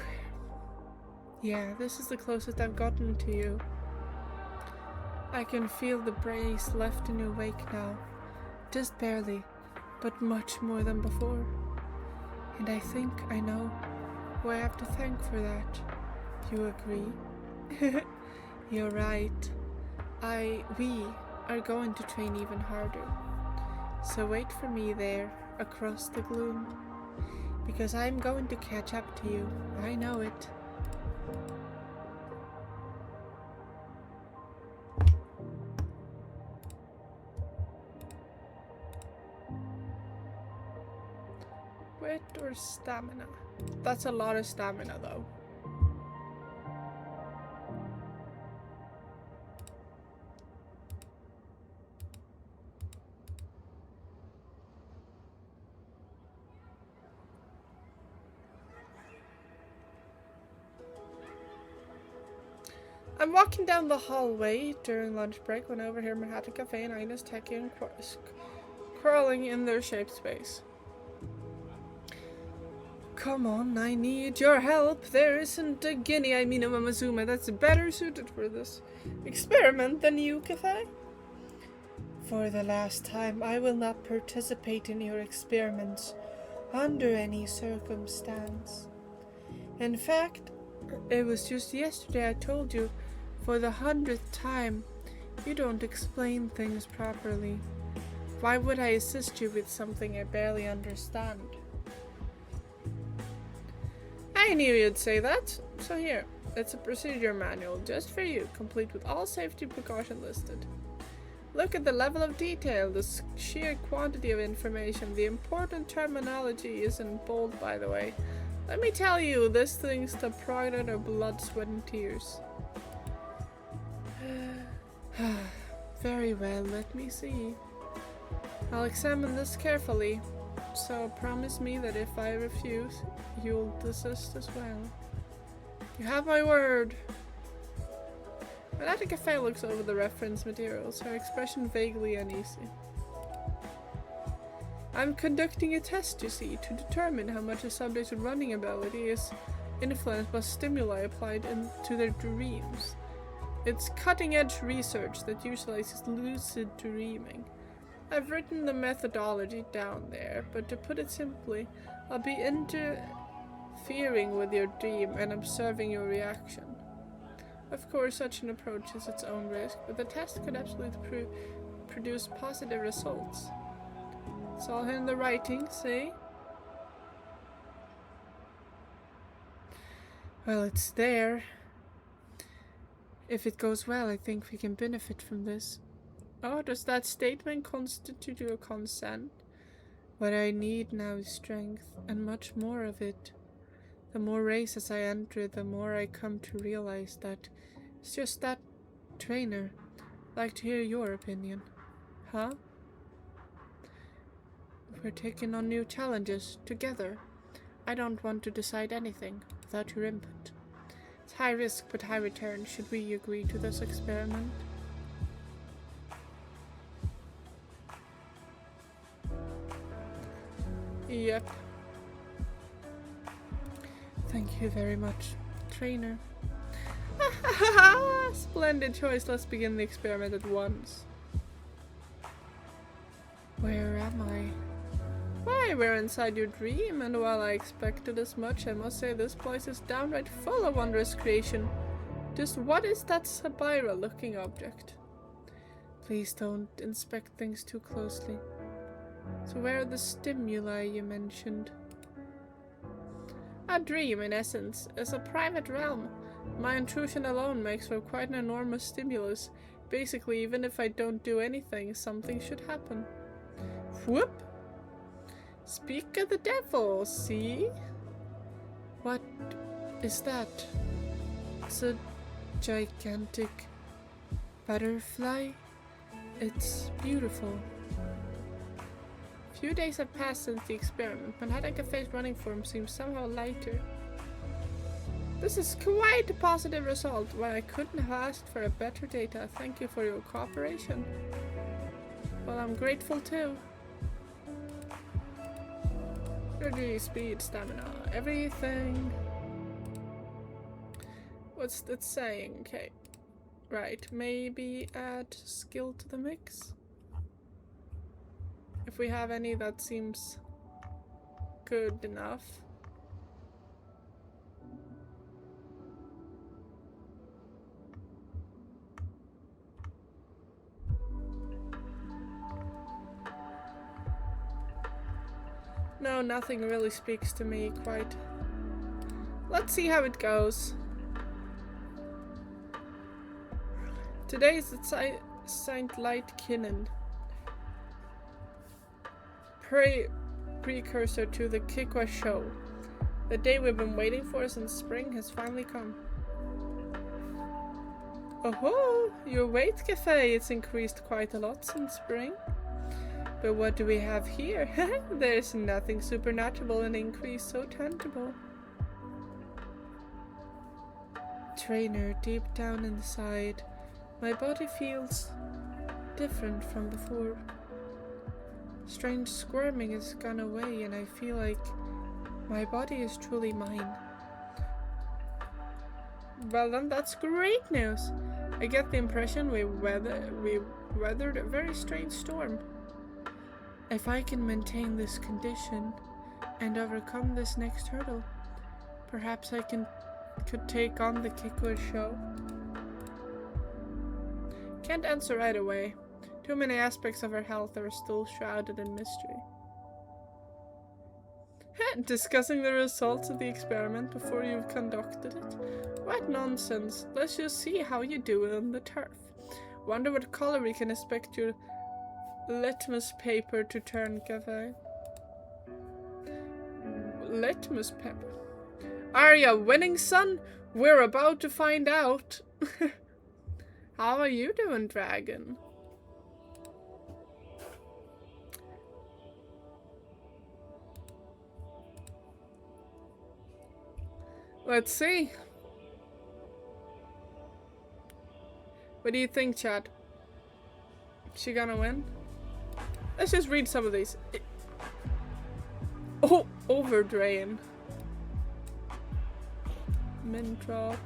Yeah, this is the closest I've gotten to you. I can feel the brace left in your wake now. Just barely. but much more than before. And I think I know who I have to thank for that. You agree? You're right. We are going to train even harder. So wait for me there, across the gloom. Because I'm going to catch up to you. I know it. Wit or stamina? That's a lot of stamina though. I'm walking down the hallway during lunch break when I overhear Manhattan Cafe and Ines, Techie, and crawling in their shape space. Come on, I need your help. There isn't a guinea, a Mamazuma, that's better suited for this experiment than you, Cafe. For the last time, I will not participate in your experiments under any circumstance. In fact, it was just yesterday I told you, for the 100th time, you don't explain things properly. Why would I assist you with something I barely understand? I knew you'd say that. So here, it's a procedure manual just for you, complete with all safety precautions listed. Look at the level of detail, the sheer quantity of information. The important terminology is in bold, by the way. Let me tell you, this thing's the product of blood, sweat, and tears. Very well, let me see. I'll examine this carefully, so promise me that if I refuse, you'll desist as well. You have my word. Manhattan Cafe looks over the reference materials, her expression vaguely uneasy. I'm conducting a test, you see, to determine how much a subject's running ability is influenced by stimuli applied to their dreams. It's cutting-edge research that utilizes lucid dreaming. I've written the methodology down there, but to put it simply, I'll be interfering with your dream and observing your reaction. Of course, such an approach has its own risk, but the test could absolutely produce positive results. It's all in the writing, see? Well, it's there. If it goes well, I think we can benefit from this. Oh, does that statement constitute your consent? What I need now is strength, and much more of it. The more races I enter, the more I come to realize that it's just that, trainer. I'd like to hear your opinion. Huh? We're taking on new challenges, together. I don't want to decide anything without your input. It's high risk but high return. Should we agree to this experiment? Yep. Thank you very much, trainer. Splendid choice. Let's begin the experiment at once. Where am I? Why, we're inside your dream, and while I expected as much, I must say this place is downright full of wondrous creation. Just what is that Sabira-looking object? Please don't inspect things too closely. So where are the stimuli you mentioned? A dream, in essence, is a private realm. My intrusion alone makes for quite an enormous stimulus. Basically, even if I don't do anything, something should happen. Whoop! Speak of the devil, see? What is that? It's a gigantic butterfly. It's beautiful. Few days have passed since the experiment. Manhattan Cafe's running form seems somehow lighter. This is quite a positive result. Why, I couldn't have asked for a better data. Thank you for your cooperation. Well, I'm grateful too. Energy, speed, stamina, everything. What's that saying? Okay. Right, maybe add skill to the mix. If we have any, that seems good enough. No, nothing really speaks to me quite. Let's see how it goes. Today is the Saint Light Kinnan. Precursor to the Kikwa show. The day we've been waiting for since spring has finally come. Oh, your weight, Cafe! It's increased quite a lot since spring. But what do we have here? There's nothing supernatural in increase so tangible. Trainer, deep down inside, my body feels different from before. Strange squirming has gone away and I feel like my body is truly mine. Well then, that's great news. I get the impression we weathered a very strange storm. If I can maintain this condition and overcome this next hurdle, perhaps I could take on the Kikwa show. Can't answer right away. Too many aspects of her health are still shrouded in mystery. Discussing the results of the experiment before you've conducted it? What nonsense. Let's just see how you do on the turf. Wonder what color we can expect your litmus paper to turn, Cafe. Litmus paper? Are ya winning, son? We're about to find out. How are you doing, Dragon? Let's see. What do you think, Chad? She gonna win? Let's just read some of these. Oh, Overdrain. Mintrop.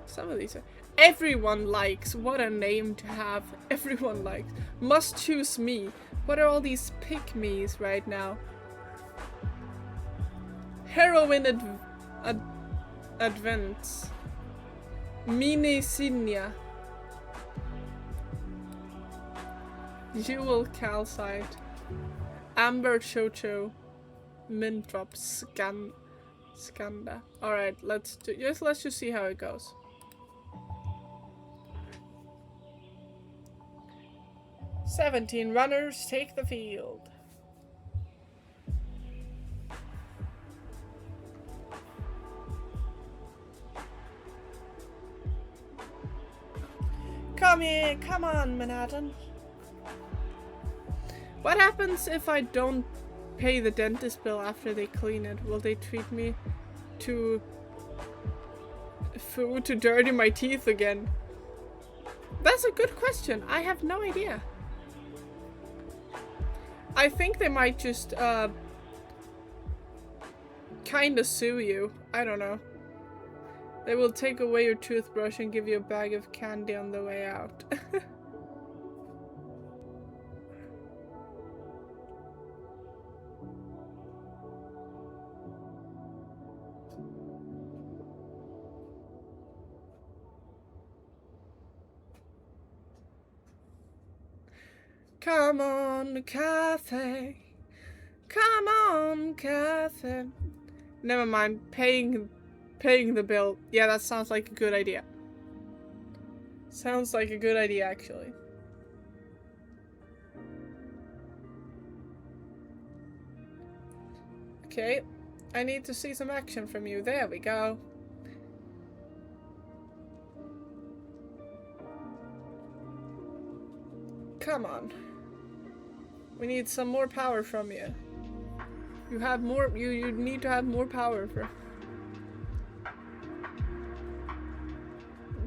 Some of these are... Everyone likes. What a name to have. Everyone likes. Must choose me. What are all these pick-me's right now? Heroine Advents. Mini Sinia. Jewel Calcite. Amber Chocho. Mintrop Skanda. Alright, let's just see how it goes. "17 runners take the field." Come here, come on, Manhattan. What happens if I don't pay the dentist bill after they clean it? Will they treat me to food to dirty my teeth again? That's a good question. I have no idea. I think they might just kinda sue you. I don't know. They will take away your toothbrush and give you a bag of candy on the way out. Come on, Cafe. Come on, Cafe. Never mind. Paying the bill. Yeah, that sounds like a good idea. Sounds like a good idea, actually. Okay. I need to see some action from you. There we go. Come on. We need some more power from you. You have more. You need to have more power for.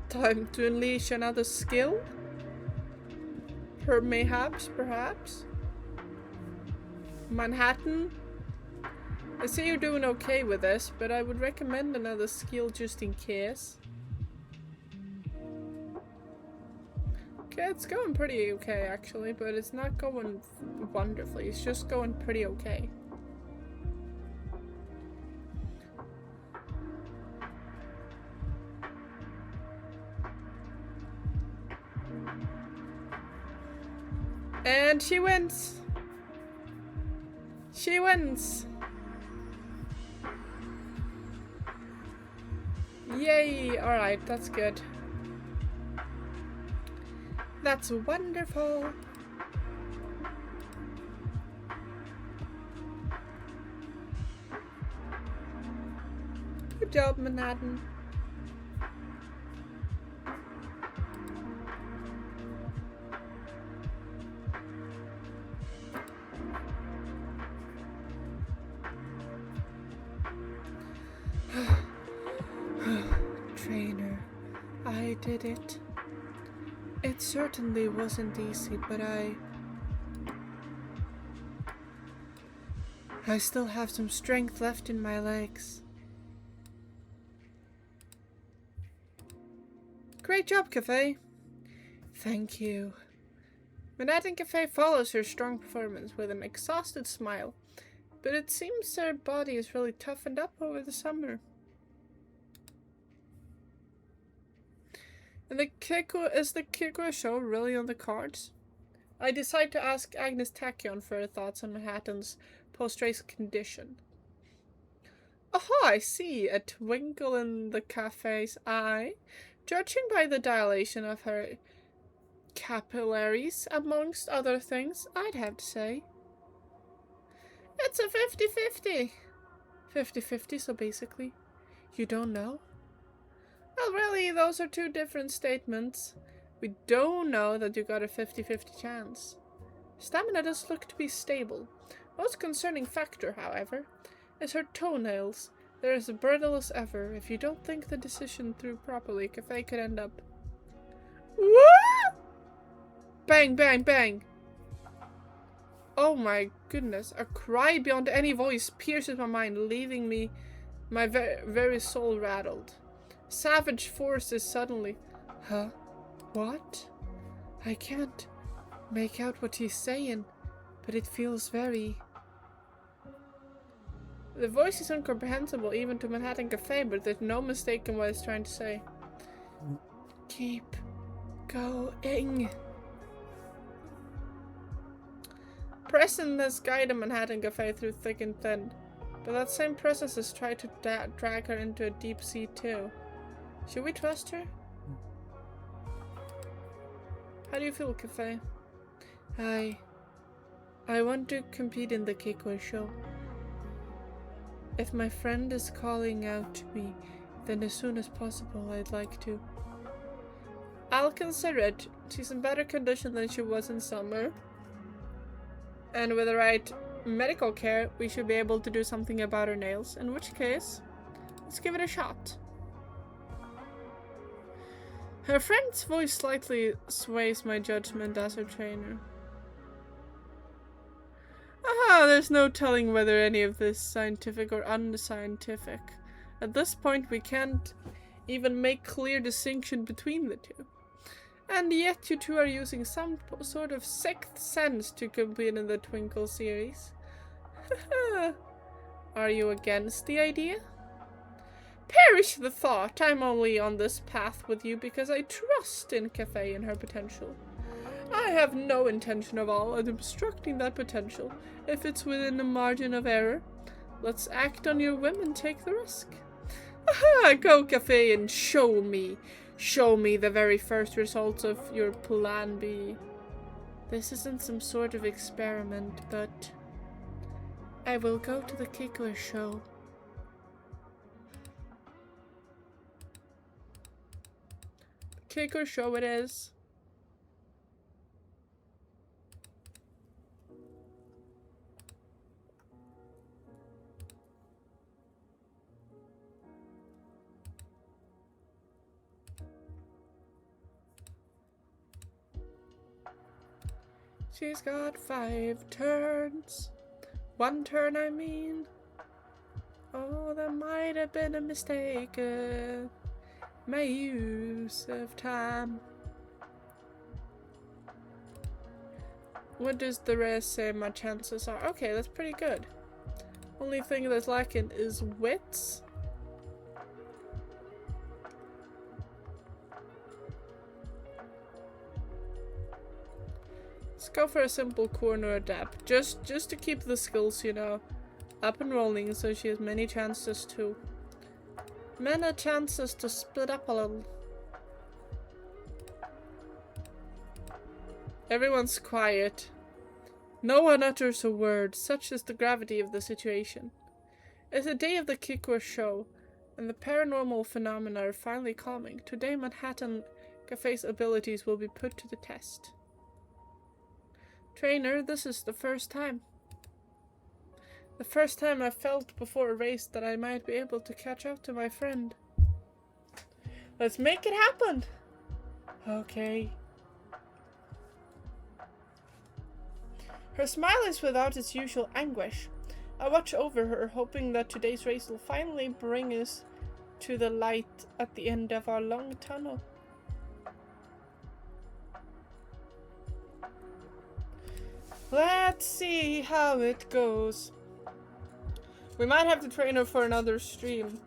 Time to unleash another skill? Perhaps. Manhattan? I see you're doing okay with this, but I would recommend another skill just in case. Okay, it's going pretty okay actually, but it's not going wonderfully. It's just going pretty okay. And she wins! She wins! Yay! Alright, that's good. That's wonderful! Good job, Manhattan. Trainer, I did it. It certainly wasn't easy, but I still have some strength left in my legs. Great job, Kafei. Thank you. Manhattan Kafei follows her strong performance with an exhausted smile, but it seems her body is really toughened up over the summer. And is the Kikwa show really on the cards? I decide to ask Agnes Tachyon for her thoughts on Manhattan's post-race condition. Aha, I see a twinkle in the cafe's eye. Judging by the dilation of her capillaries, amongst other things, I'd have to say. It's a 50-50. 50-50, so basically, you don't know? Well, really, those are two different statements. We don't know that you got a 50-50 chance. Stamina does look to be stable. Most concerning factor, however, is her toenails. They're as brittle as ever. If you don't think the decision through properly, Kafei could end up... What? Bang, bang, bang. Oh my goodness. A cry beyond any voice pierces my mind, leaving me my very soul rattled. Savage forces suddenly... Huh? What? I can't make out what he's saying, but it feels very... The voice is incomprehensible even to Manhattan Kafei, but there's no mistaking what it's trying to say. Keep going. Preston has guided Manhattan Kafei through thick and thin, but that same presence has tried to drag her into a deep sea too. Should we trust her? How do you feel, Kafei? I want to compete in the Kikwa show. If my friend is calling out to me, then as soon as possible I'd like to. I'll consider it. She's in better condition than she was in summer. And with the right medical care, we should be able to do something about her nails. In which case, let's give it a shot. Her friend's voice slightly sways my judgment as her trainer. Aha, there's no telling whether any of this is scientific or unscientific. At this point, we can't even make clear distinction between the two. And yet you two are using some sort of sixth sense to compete in the Twinkle series. Are you against the idea? Perish the thought. I'm only on this path with you because I trust in Kafei and her potential. I have no intention of all of obstructing that potential. If it's within the margin of error, let's act on your whim and take the risk. Aha! Go, Kafei, and show me. Show me the very first results of your plan B. This isn't some sort of experiment, but I will go to the Kikwa show. Kikwa show it is. She's got 5 turns. 1 turn, I mean. Oh, that might have been a mistake. My use of time. What does the rest say my chances are? Okay, that's pretty good. Only thing that's lacking is wits. Let's go for a simple corner adapt. Just to keep the skills, you know, up and rolling so she has many chances to split up a little. Everyone's quiet. No one utters a word, such is the gravity of the situation. It's the day of the Kikor show, and the paranormal phenomena are finally calming. Today Manhattan Cafe's abilities will be put to the test. Trainer, this is the first time. The first time I felt before a race that I might be able to catch up to my friend. Let's make it happen! Okay. Her smile is without its usual anguish. I watch over her, hoping that today's race will finally bring us to the light at the end of our long tunnel. Let's see how it goes. We might have to train her for another stream.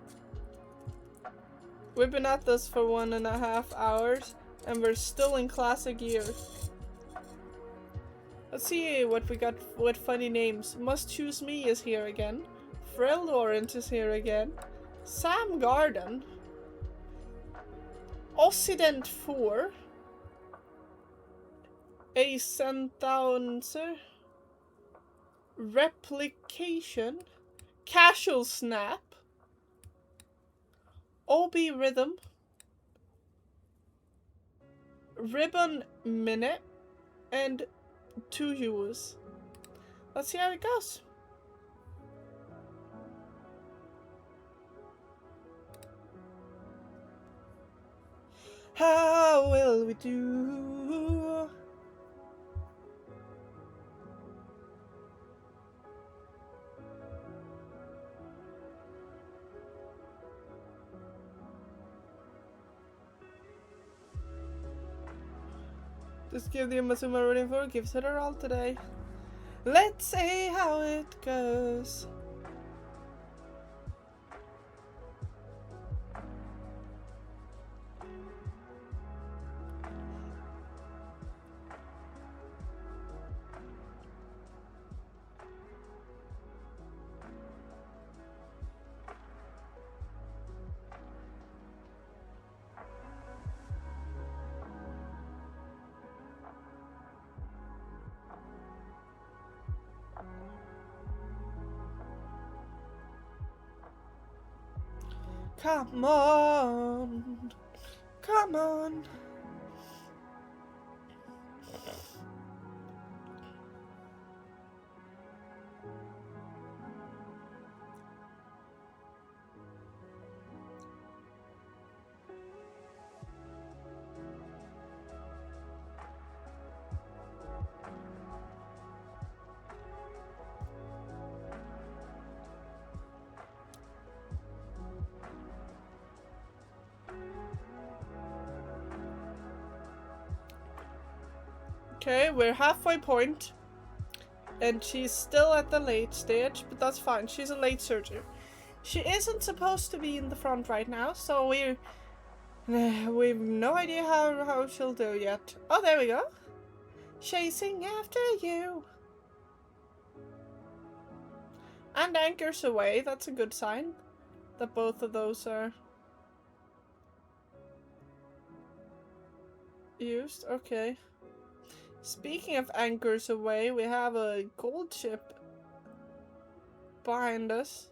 We've been at this for 1.5 hours, and we're still in classic gear. Let's see what we got with funny names. Must Choose Me is here again. Frill Laurent is here again. Sam Garden. Occident 4. A Centouncer. Replication. Casual Snap. OB Rhythm. Ribbon Minute. And 2 U's. Let's see how it goes. How will we do? Just give the Amazuma reading for gives it her all today. Let's see how it goes. Come on. Come on. Okay, we're halfway point, and she's still at the late stage, but that's fine. She's a late surger. She isn't supposed to be in the front right now, so we've no idea how she'll do yet. Oh, there we go. Chasing after you. And Anchors Away. That's a good sign that both of those are used. Okay. Speaking of Anchors Away, we have a gold ship behind us.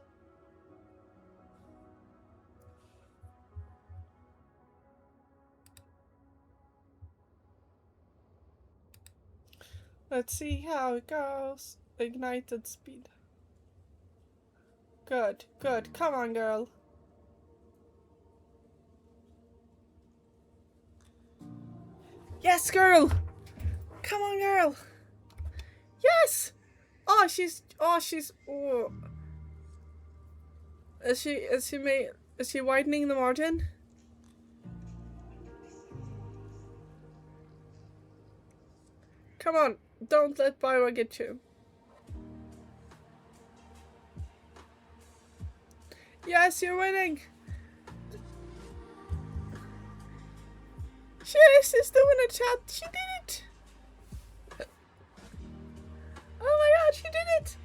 Let's see how it goes. Ignited speed. Good, good. Come on, girl. Yes, girl! Come on, girl! Yes! Oh, is she widening the margin? Come on. Don't let Byra get you. Yes, you're winning. She's doing a chat. She did it. Oh my god, she did it.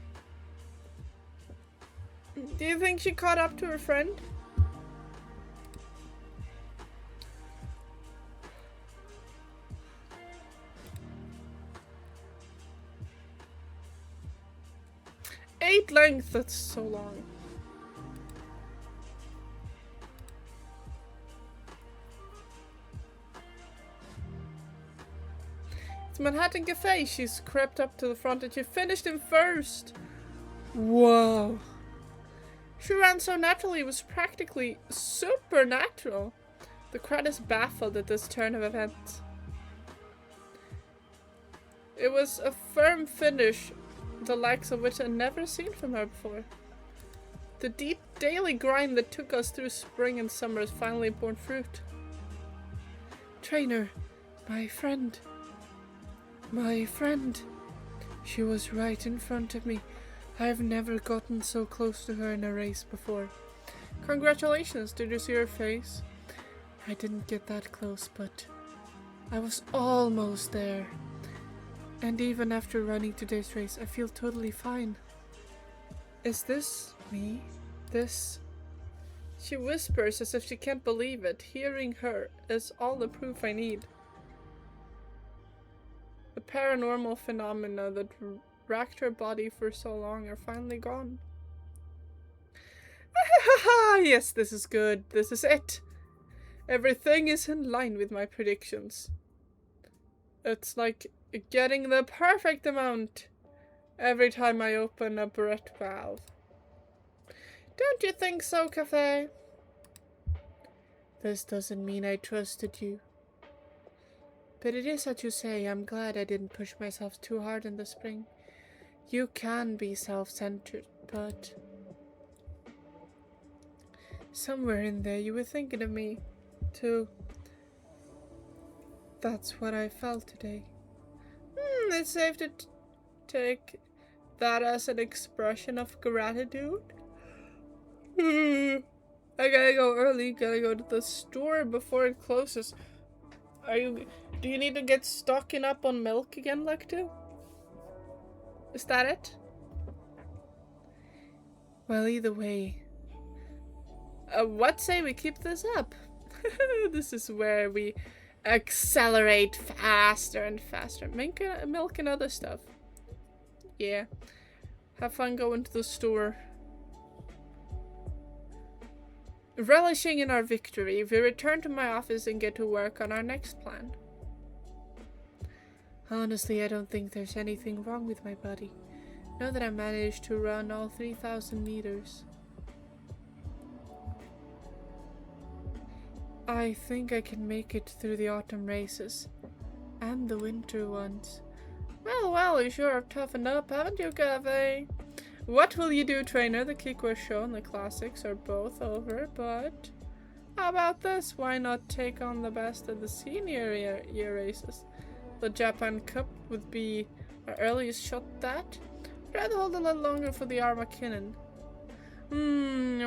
Do you think she caught up to her friend? Eight length, that's so long. It's Manhattan Cafe. She's crept up to the front and she finished him first. Whoa. She ran so naturally, it was practically supernatural. The crowd is baffled at this turn of events. It was a firm finish, the likes of which I'd never seen from her before. The deep daily grind that took us through spring and summer has finally borne fruit. Trainer, my friend. My friend. She was right in front of me. I've never gotten so close to her in a race before. Congratulations, did you see her face? I didn't get that close, but I was almost there. And even after running today's race, I feel totally fine. Is this me? This? She whispers as if she can't believe it. Hearing her is all the proof I need. The paranormal phenomena that racked her body for so long are finally gone. Yes, this is good. This is it. Everything is in line with my predictions. It's like getting the perfect amount every time I open a breath valve. Don't you think so, Cafe? This doesn't mean I trusted you. But it is what you say. I'm glad I didn't push myself too hard in the spring. You can be self-centered, but somewhere in there you were thinking of me, too. That's what I felt today. It's safe to take that as an expression of gratitude. I gotta go early, gotta go to the store before it closes. Do you need to get stocking up on milk again, Lectu? Is that it? Well, either way. What say we keep this up? This is where we accelerate faster and faster. Milk and other stuff. Yeah. Have fun going to the store. Relishing in our victory, we return to my office and get to work on our next plan. Honestly, I don't think there's anything wrong with my body. Now that I managed to run all 3,000 meters. I think I can make it through the autumn races. And the winter ones. Well, you sure have toughened up, haven't you, Cafe? What will you do, trainer? The Kikwa show and the classics are both over, but how about this? Why not take on the best of the senior year races? The Japan Cup would be our earliest shot at that. I'd rather hold a little longer for the Armakinnon.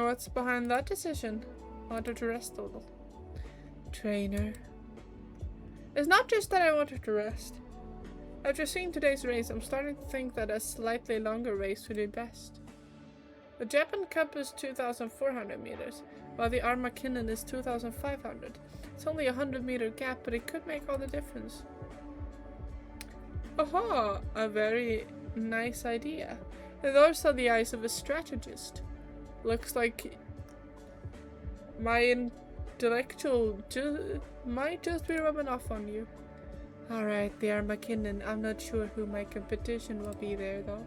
What's behind that decision? Wanted to rest a little. Trainer. It's not just that I wanted to rest. After seeing today's race, I'm starting to think that a slightly longer race would be best. The Japan Cup is 2,400 meters, while the Armakinnon is 2,500. It's only a 100-meter gap, but it could make all the difference. Aha! A very nice idea. Those are the eyes of a strategist. Looks like my intellectual might just be rubbing off on you. Alright, the Armakinnon. I'm not sure who my competition will be there, though.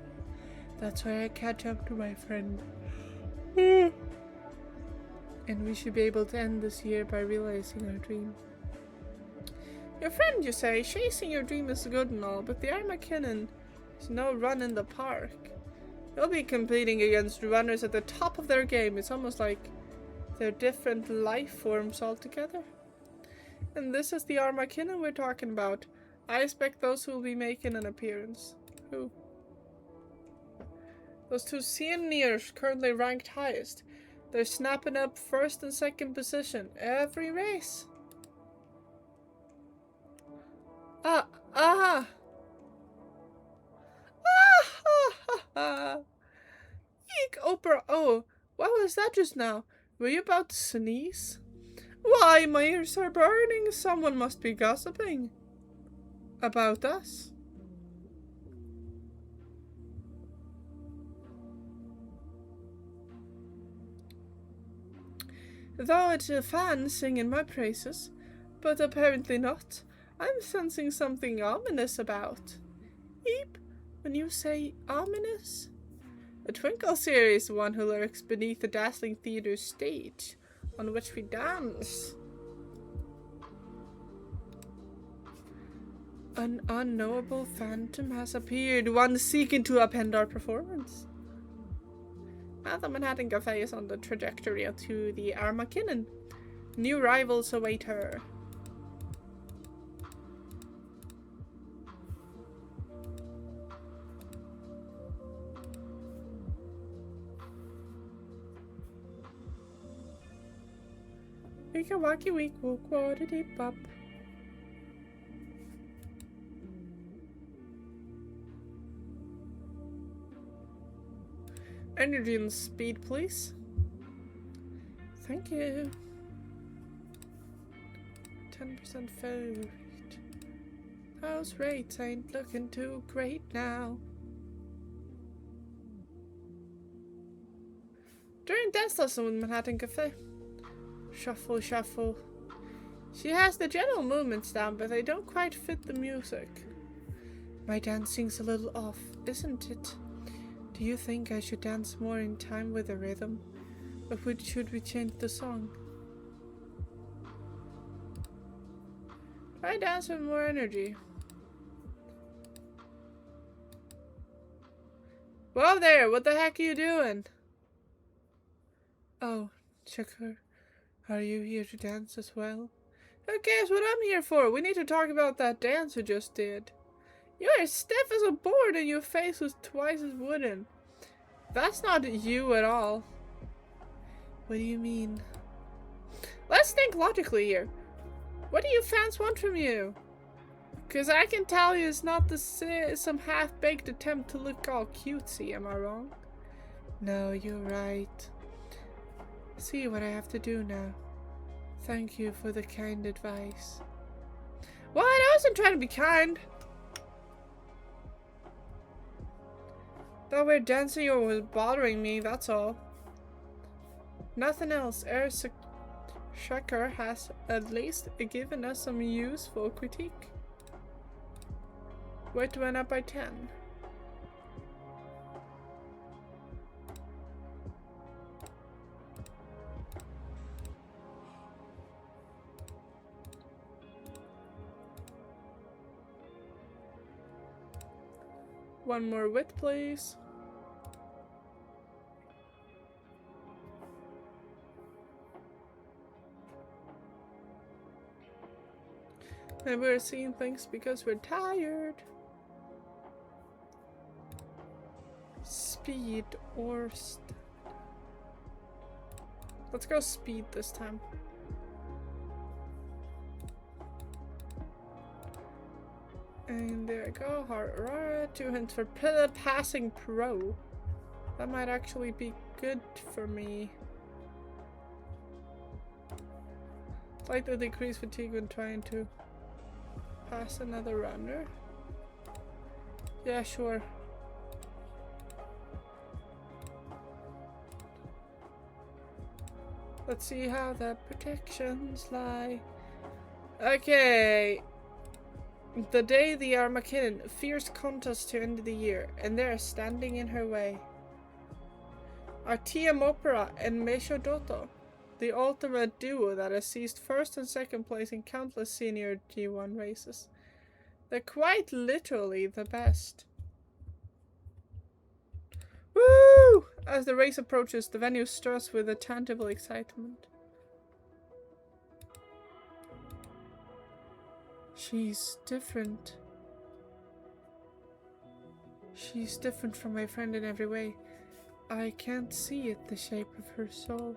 That's why I catch up to my friend. And we should be able to end this year by realizing our dream. Your friend, you say? Chasing your dream is good and all, but the Armakinnon is no run in the park. You'll be competing against runners at the top of their game. It's almost like they're different life forms altogether. And this is the Armakinnon we're talking about. I expect those who will be making an appearance. Who? Those two seniors currently ranked highest. They're snapping up first and second position every race. Eek, Oprah. Oh, what was that just now? Were you about to sneeze? Why, my ears are burning. Someone must be gossiping. About us? Though it's a fan singing my praises, but apparently not. I'm sensing something ominous about. Eep, when you say ominous? The Twinkle series, the one who lurks beneath the dazzling theater stage on which we dance. An unknowable phantom has appeared, one seeking to upend our performance. Now the Manhattan Cafe is on the trajectory to the Armakinnon. New rivals await her. Wiki wacky week wook waddy bop. Energy and speed, please. Thank you. 10% failure rate. Those rates ain't looking too great now. During dance lesson with Manhattan Cafe. Shuffle, shuffle. She has the general movements down, but they don't quite fit the music. My dancing's a little off, isn't it? Do you think I should dance more in time with the rhythm? Or should we change the song? Try dance with more energy. Whoa there, what the heck are you doing? Oh, Shakur, are you here to dance as well? Who cares what I'm here for? We need to talk about that dance you just did. You are stiff as a board and your face was twice as wooden. That's not you at all. What do you mean? Let's think logically here. What do you fans want from you? Because I can tell you it's not some half-baked attempt to look all cutesy, am I wrong? No, you're right. See what I have to do now. Thank you for the kind advice. What? I wasn't trying to be kind. That weird dancing was bothering me, that's all. Nothing else. Shakur has at least given us some useful critique. Weight went up by 10. One more wit, please. And we're seeing things because we're tired. Speed or stamina. Let's go speed this time. And there we go. Heart 2 hints for passing pro. That might actually be good for me. Slightly decrease fatigue when trying to pass another runner. Yeah, sure. Let's see how the protections lie. Okay. The day the Armakinnon, fierce contest to end the year, and they're standing in her way. Artium Opera and Meisho Doto, the ultimate duo that has seized first and second place in countless senior G1 races. They're quite literally the best. Woo! As the race approaches, the venue stirs with a tangible excitement. She's different. She's different from my friend in every way. I can't see it, the shape of her soul.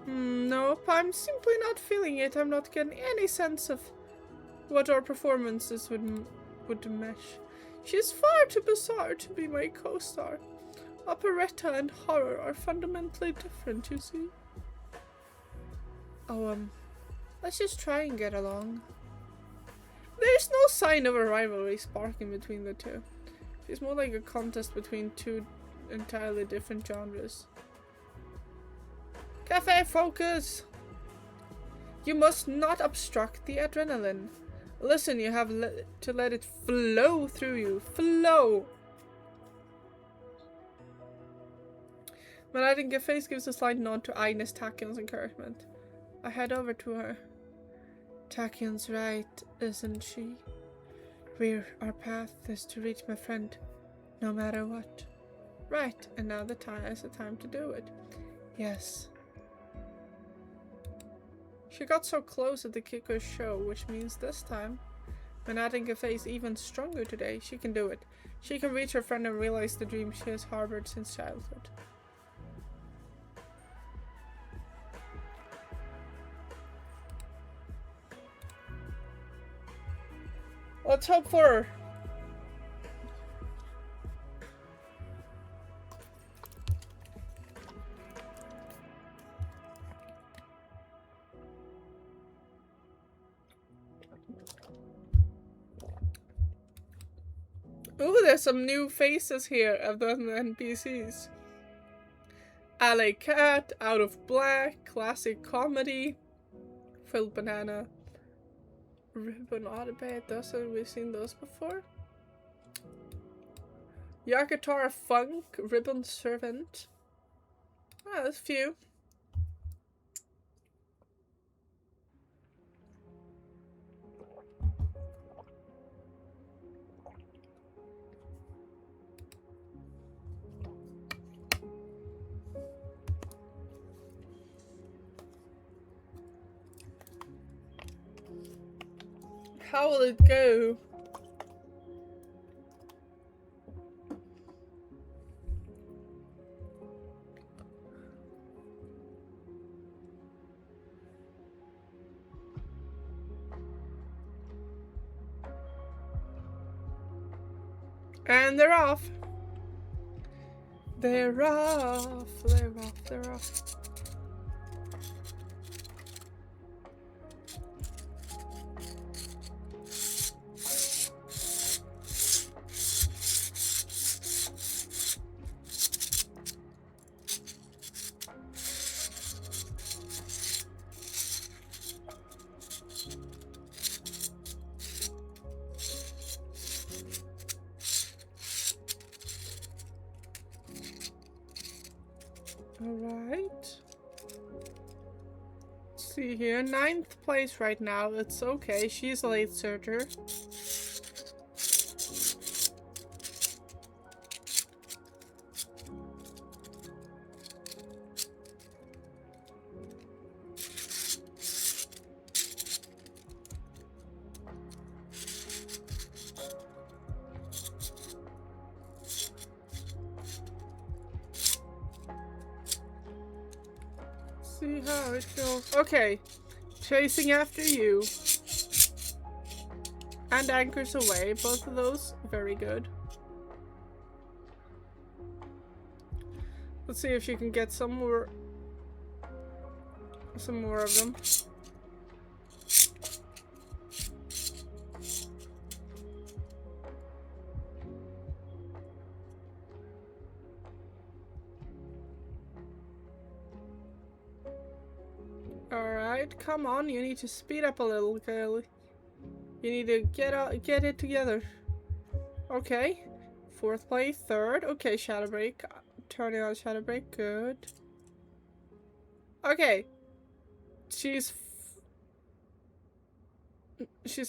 Nope, I'm simply not feeling it. I'm not getting any sense of what our performances would mesh. She's far too bizarre to be my co-star. Operetta and horror are fundamentally different, you see. Oh, let's just try and get along. There's no sign of a rivalry sparking between the two. It's more like a contest between two entirely different genres. Cafe, focus! You must not obstruct the adrenaline. Listen, you have to let it flow through you. Flow! Manhattan Cafes gives a slight nod to Agnes Tachyon's encouragement. I head over to her. Tachyon's right, isn't she? Our path is to reach my friend, no matter what. Right, and now the time is the time to do it. Yes. She got so close at the Kiko show, which means this time, Manhattan Cafe is even stronger today. She can do it. She can reach her friend and realize the dream she has harbored since childhood. Let's hope for her. Ooh, there's some new faces here of the NPCs. LA Cat, Out of Black, Classic Comedy, Phil Banana, Ribbon Autobate, we've seen those before. Yakatara Funk, Ribbon Servant. Ah, there's a few. How will it go? And they're off. They're off. They're off. They're off. Alright. Let's see here. 9th place right now. It's okay. She's a late surger. See how it goes. Okay. Chasing after you. And anchors away. Both of those, very good. Let's see if she can get some more of them. Alright, come on, you need to speed up a little, girl. You need to get it together. Okay. 4th place, 3rd. Okay, Shadow Break. Turning on Shadow Break, good. Okay. She's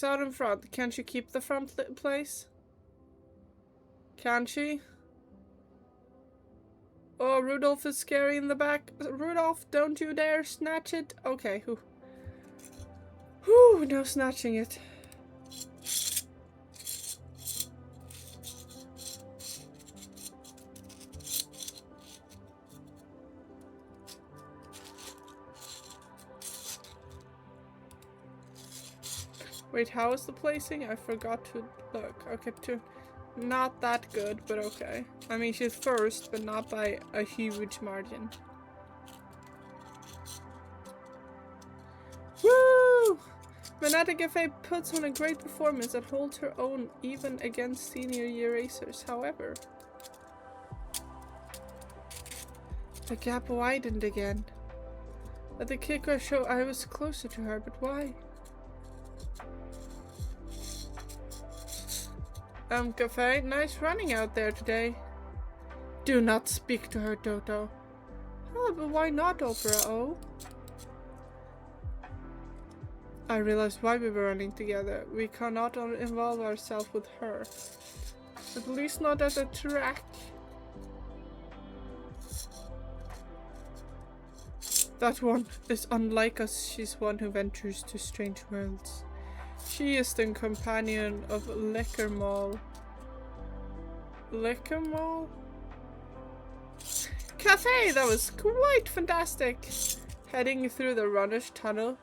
out in front. Can she keep the front place? Can she? Oh, Rudolph is scary in the back. Rudolph, don't you dare snatch it. Okay. Whew. Whew, no snatching it. Wait, how is the placing? I forgot to look. Okay, not that good, but okay. I mean, she's first, but not by a huge margin. Woo! Manhattan Cafe puts on a great performance that holds her own even against senior year racers. However, the gap widened again. At the kicker show, I was closer to her, but why? Cafe, nice running out there today. Do not speak to her, Toto. Oh, but why not, Opera O? I realized why we were running together. We cannot involve ourselves with her. At least not at the track. That one is unlike us. She's one who ventures to strange worlds. She is the companion of Liquor Mall. Liquor Mall? Cafe! That was quite fantastic! Heading through the Runnish Tunnel,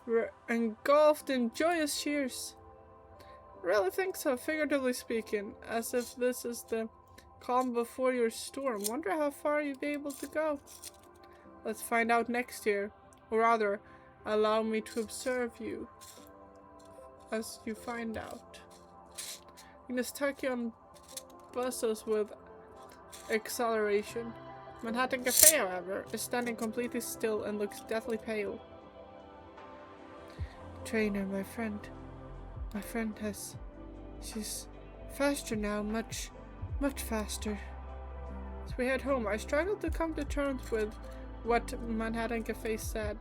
we're engulfed in joyous cheers. Really think so, figuratively speaking, as if this is the calm before your storm. Wonder how far you'll be able to go. Let's find out next year. Or rather, allow me to observe you as you find out. This tachyon buzzes with acceleration. Manhattan Cafe, however, is standing completely still and looks deathly pale. Trainer, my friend she's faster now, much faster. As we head home, I struggled to come to terms with what Manhattan Cafe said.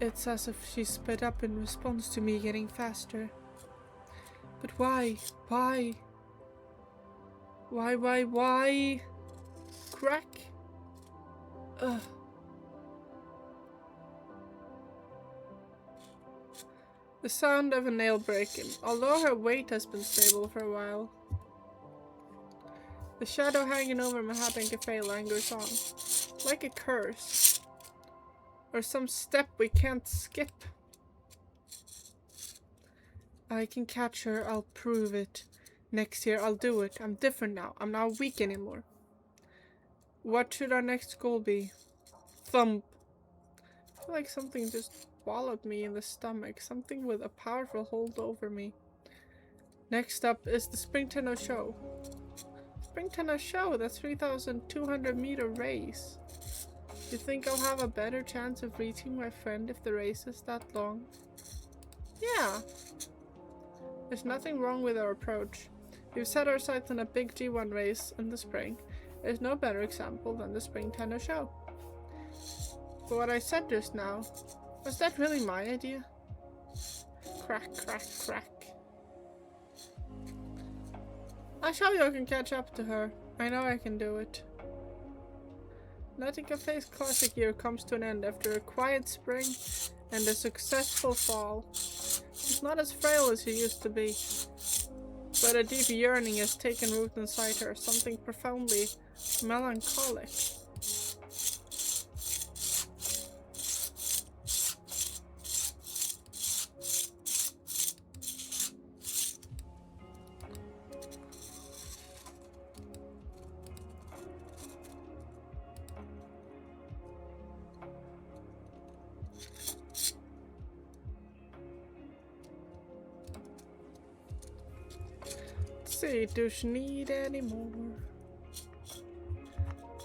It's as if she sped up in response to me getting faster. But why? Why? Why? Crack? Ugh. The sound of a nail breaking, although her weight has been stable for a while. The shadow hanging over Manhattan Cafe lingers on, like a curse. Or some step we can't skip. I can catch her, I'll prove it. Next year I'll do it. I'm different now. I'm not weak anymore. What should our next goal be? Thump. I feel like something just wallowed me in the stomach. Something with a powerful hold over me. Next up is the Spring Tenno Show. Spring Tenno Show, that's 3,200 meter race. You think I'll have a better chance of reaching my friend if the race is that long? Yeah. There's nothing wrong with our approach. We've set our sights on a big G1 race in the spring. There's no better example than the Spring Tenno Show. But what I said just now, was that really my idea? Crack, crack, crack. I'll show you I can catch up to her. I know I can do it. Manhattan Cafe's classic year comes to an end after a quiet spring and a successful fall. She's not as frail as she used to be, but a deep yearning has taken root inside her, something profoundly melancholic. See, does she need any more?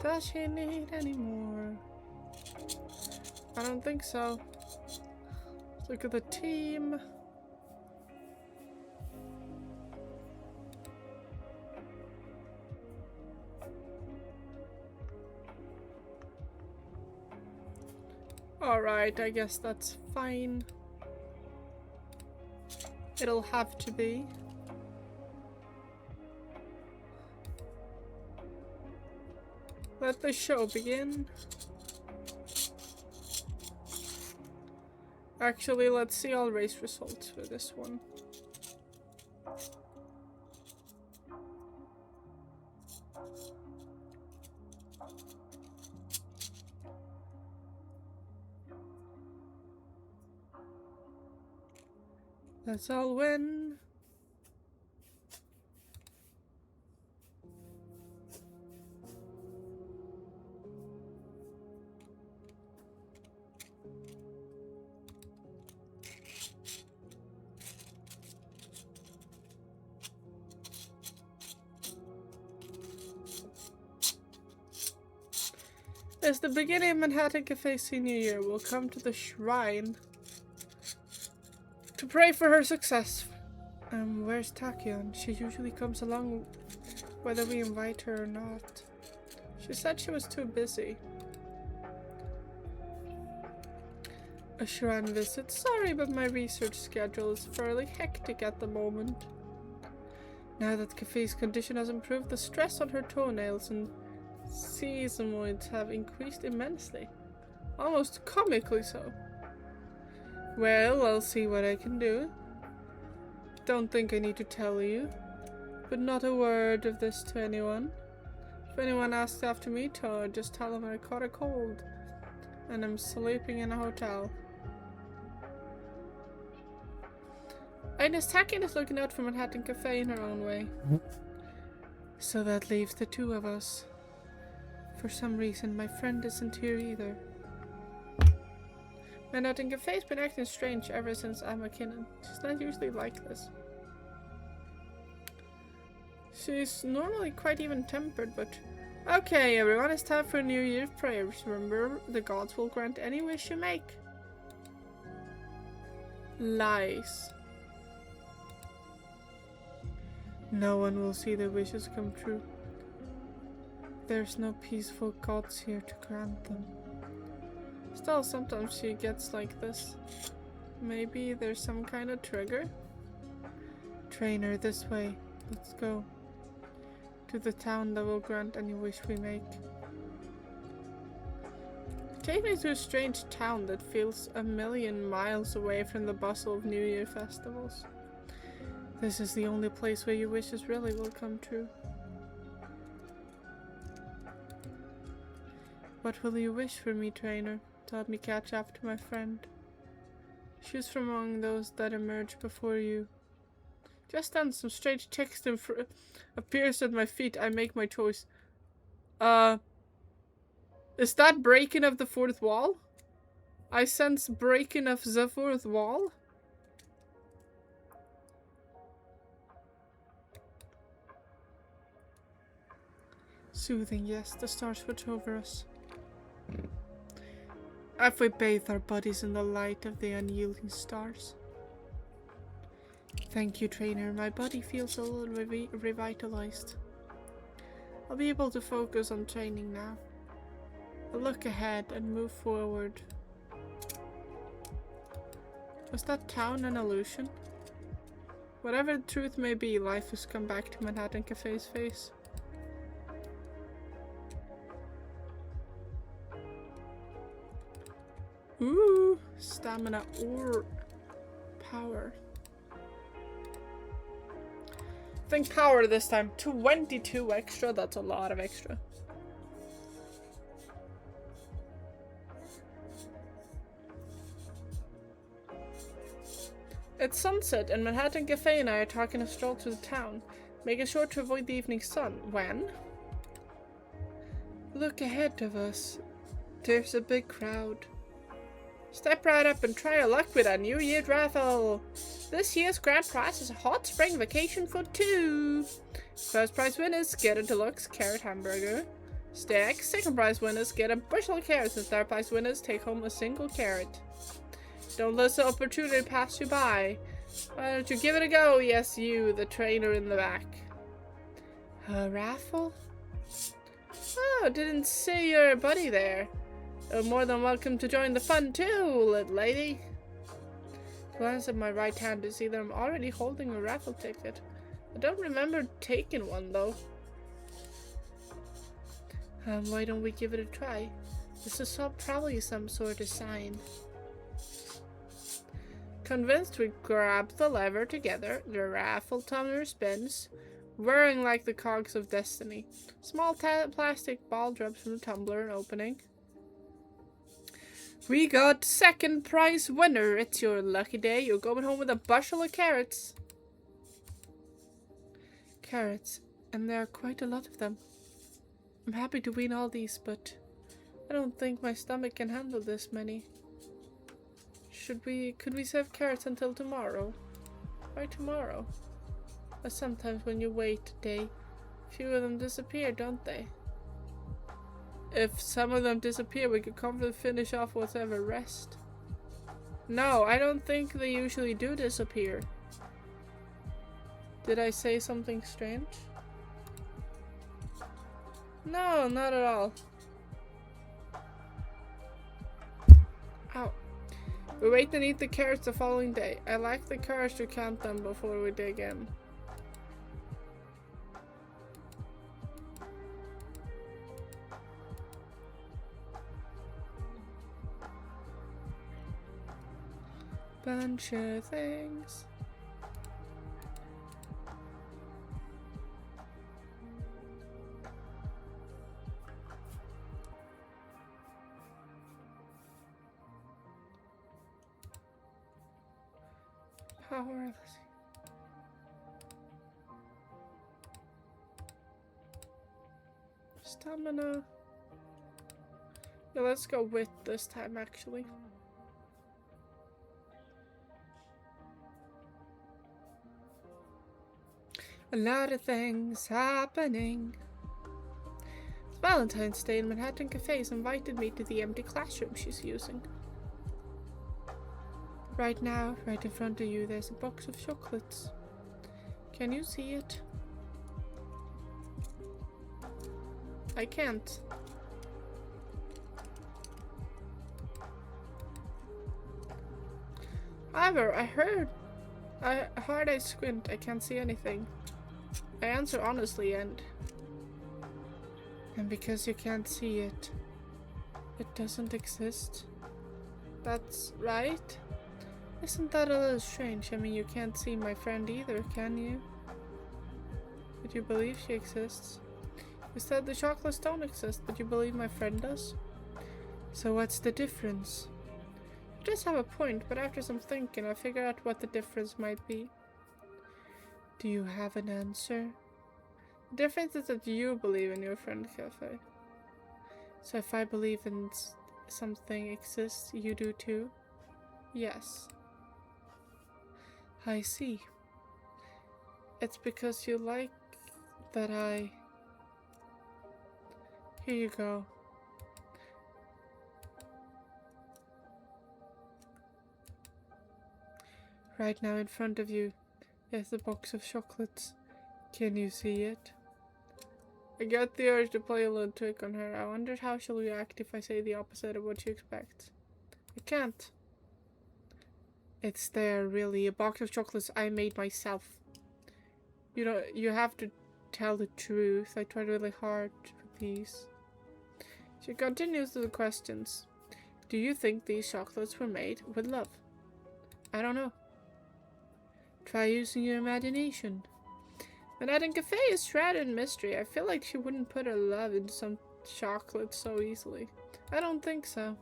Does she need any more? I don't think so. Let's look at the team. Alright, I guess that's fine. It'll have to be. Let the show begin. Actually, let's see all race results for this one. Let's all win. As the beginning of Manhattan Cafe Senior Year, we'll come to the shrine to pray for her success. Where's Tachyon? She usually comes along whether we invite her or not. She said she was too busy. A shrine visit. Sorry, but my research schedule is fairly hectic at the moment. Now that Cafe's condition has improved, the stress on her toenails and sesamoids have increased immensely. Almost comically so. Well, I'll see what I can do. Don't think I need to tell you, but not a word of this to anyone. If anyone asks after me, just tell them I caught a cold and I'm sleeping in a hotel. Agnes Tachyon is looking out for Manhattan Cafe in her own way. So that leaves the two of us. For some reason, my friend isn't here either. Manhattan Cafe's been acting strange ever since I'm McKinnon. She's not usually like this. She's normally quite even-tempered, but... Okay, everyone, it's time for a New Year's prayers. Remember, the gods will grant any wish you make. Lies. No one will see their wishes come true. There's no peaceful gods here to grant them. Still, sometimes she gets like this. Maybe there's some kind of trigger? Trainer, this way. Let's go. To the town that will grant any wish we make. Take me to a strange town that feels a million miles away from the bustle of New Year festivals. This is the only place where your wishes really will come true. What will you wish for me, trainer, to help me catch up to my friend? Choose from among those that emerge before you. Just then, some strange text appears at my feet. I make my choice. Is that breaking of the fourth wall? I sense breaking of the fourth wall. Soothing, yes, the stars watch over us. If we bathe our bodies in the light of the unyielding stars. Thank you, trainer. My body feels a little revitalized. I'll be able to focus on training now. I'll look ahead and move forward. Was that town an illusion? Whatever the truth may be, life has come back to Manhattan Cafe's face. Ooh, stamina or power. I think power this time. 22 extra, that's a lot of extra. It's sunset and Manhattan Cafe and I are taking a stroll through the town, making sure to avoid the evening sun. When? Look ahead of us. There's a big crowd. Step right up and try your luck with our New Year raffle. This year's grand prize is a hot spring vacation for 2. First prize winners get a deluxe carrot hamburger. Stack. Second prize winners get a bushel of carrots, and third prize winners take home a single carrot. Don't let the opportunity pass you by. Why don't you give it a go? Yes, you, the trainer in the back. A raffle? Oh, didn't see your buddy there. You're more than welcome to join the fun too, little lady. Glance at my right hand to see that I'm already holding a raffle ticket. I don't remember taking one though. Why don't we give it a try? This is probably some sort of sign. Convinced, we grab the lever together. The raffle tumbler spins, whirring like the cogs of destiny. Small plastic ball drops from the tumbler and opening. We got second prize winner. It's your lucky day. You're going home with a bushel of carrots. Carrots, and there are quite a lot of them. I'm happy to win all these, but I don't think my stomach can handle this many. Could we save carrots until tomorrow? Why tomorrow? But sometimes when you wait a day, a few of them disappear, don't they? If some of them disappear, we could comfortably finish off whatever rest. No, I don't think they usually do disappear. Did I say something strange? No, not at all. Ow. We wait and eat the carrots the following day. I lack the courage to count them before we dig in. Bunch of things. Power. Stamina. Yeah, let's go with this time actually. A lot of things happening. It's Valentine's Day and Manhattan Cafes invited me to the empty classroom she's using. Right now, right in front of you, there's a box of chocolates. Can you see it? I can't. However, hard I squint, I can't see anything. I answer honestly and because you can't see it, it doesn't exist. That's right? Isn't that a little strange? I mean, you can't see my friend either, can you? But you believe she exists? You said the chocolates don't exist, but you believe my friend does? So what's the difference? You just have a point, but after some thinking, I figured out what the difference might be. Do you have an answer? The difference is that you believe in your friend cafe. So if I believe in something exists, you do too? Yes. I see. It's because you like that I... Here you go. Right now in front of you is a box of chocolates. Can you see it? I got the urge to play a little trick on her. I wondered how she'll react if I say the opposite of what she expects. I can't. It's there, really. A box of chocolates I made myself. You know, you have to tell the truth. I tried really hard for these. She continues with the questions. Do you think these chocolates were made with love? I don't know. Try using your imagination. Manhattan Cafe is shrouded in mystery. I feel like she wouldn't put her love into some chocolate so easily. I don't think so.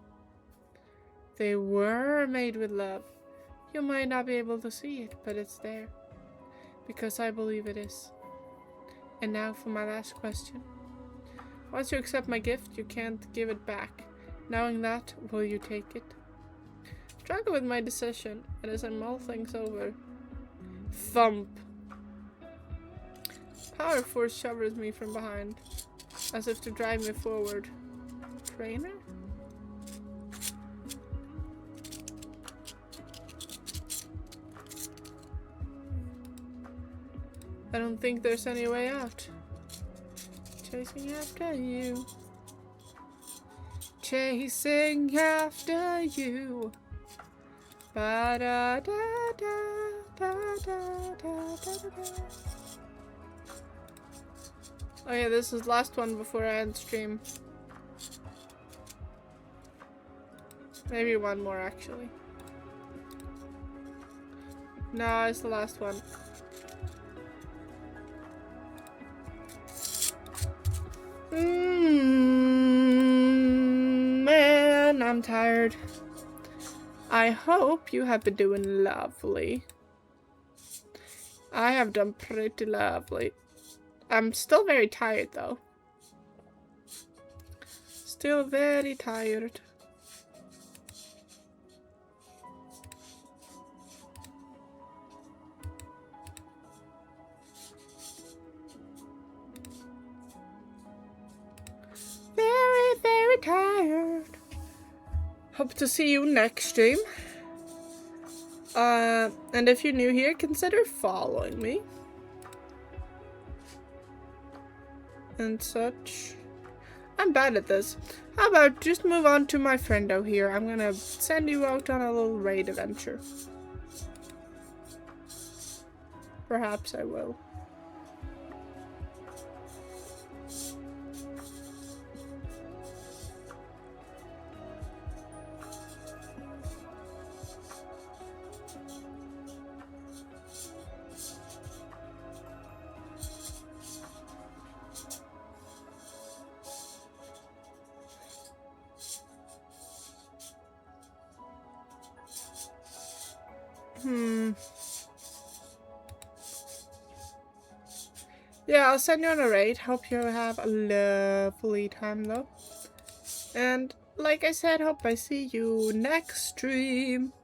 They were made with love. You might not be able to see it, but it's there. Because I believe it is. And now for my last question. Once you accept my gift, you can't give it back. Knowing that, will you take it? Struggle with my decision, and as I mull things over. Thump. Power force shovels me from behind, as if to drive me forward. Trainer? I don't think there's any way out. Chasing after you. Chasing after you. Ba da da da da da da da da. Oh yeah, this is the last one before I end stream. Maybe one more actually. No, it's the last one. Man, I'm tired. I hope you have been doing lovely. I have done pretty lovely. I'm still very tired though. Still very tired. Very, very tired. Hope to see you next stream. And if you're new here, consider following me. And such. I'm bad at this. How about just move on to my friendo here? I'm gonna send you out on a little raid adventure. Perhaps I will. Yeah, I'll send you on a raid. Hope you have a lovely time though. And like I said, hope I see you next stream.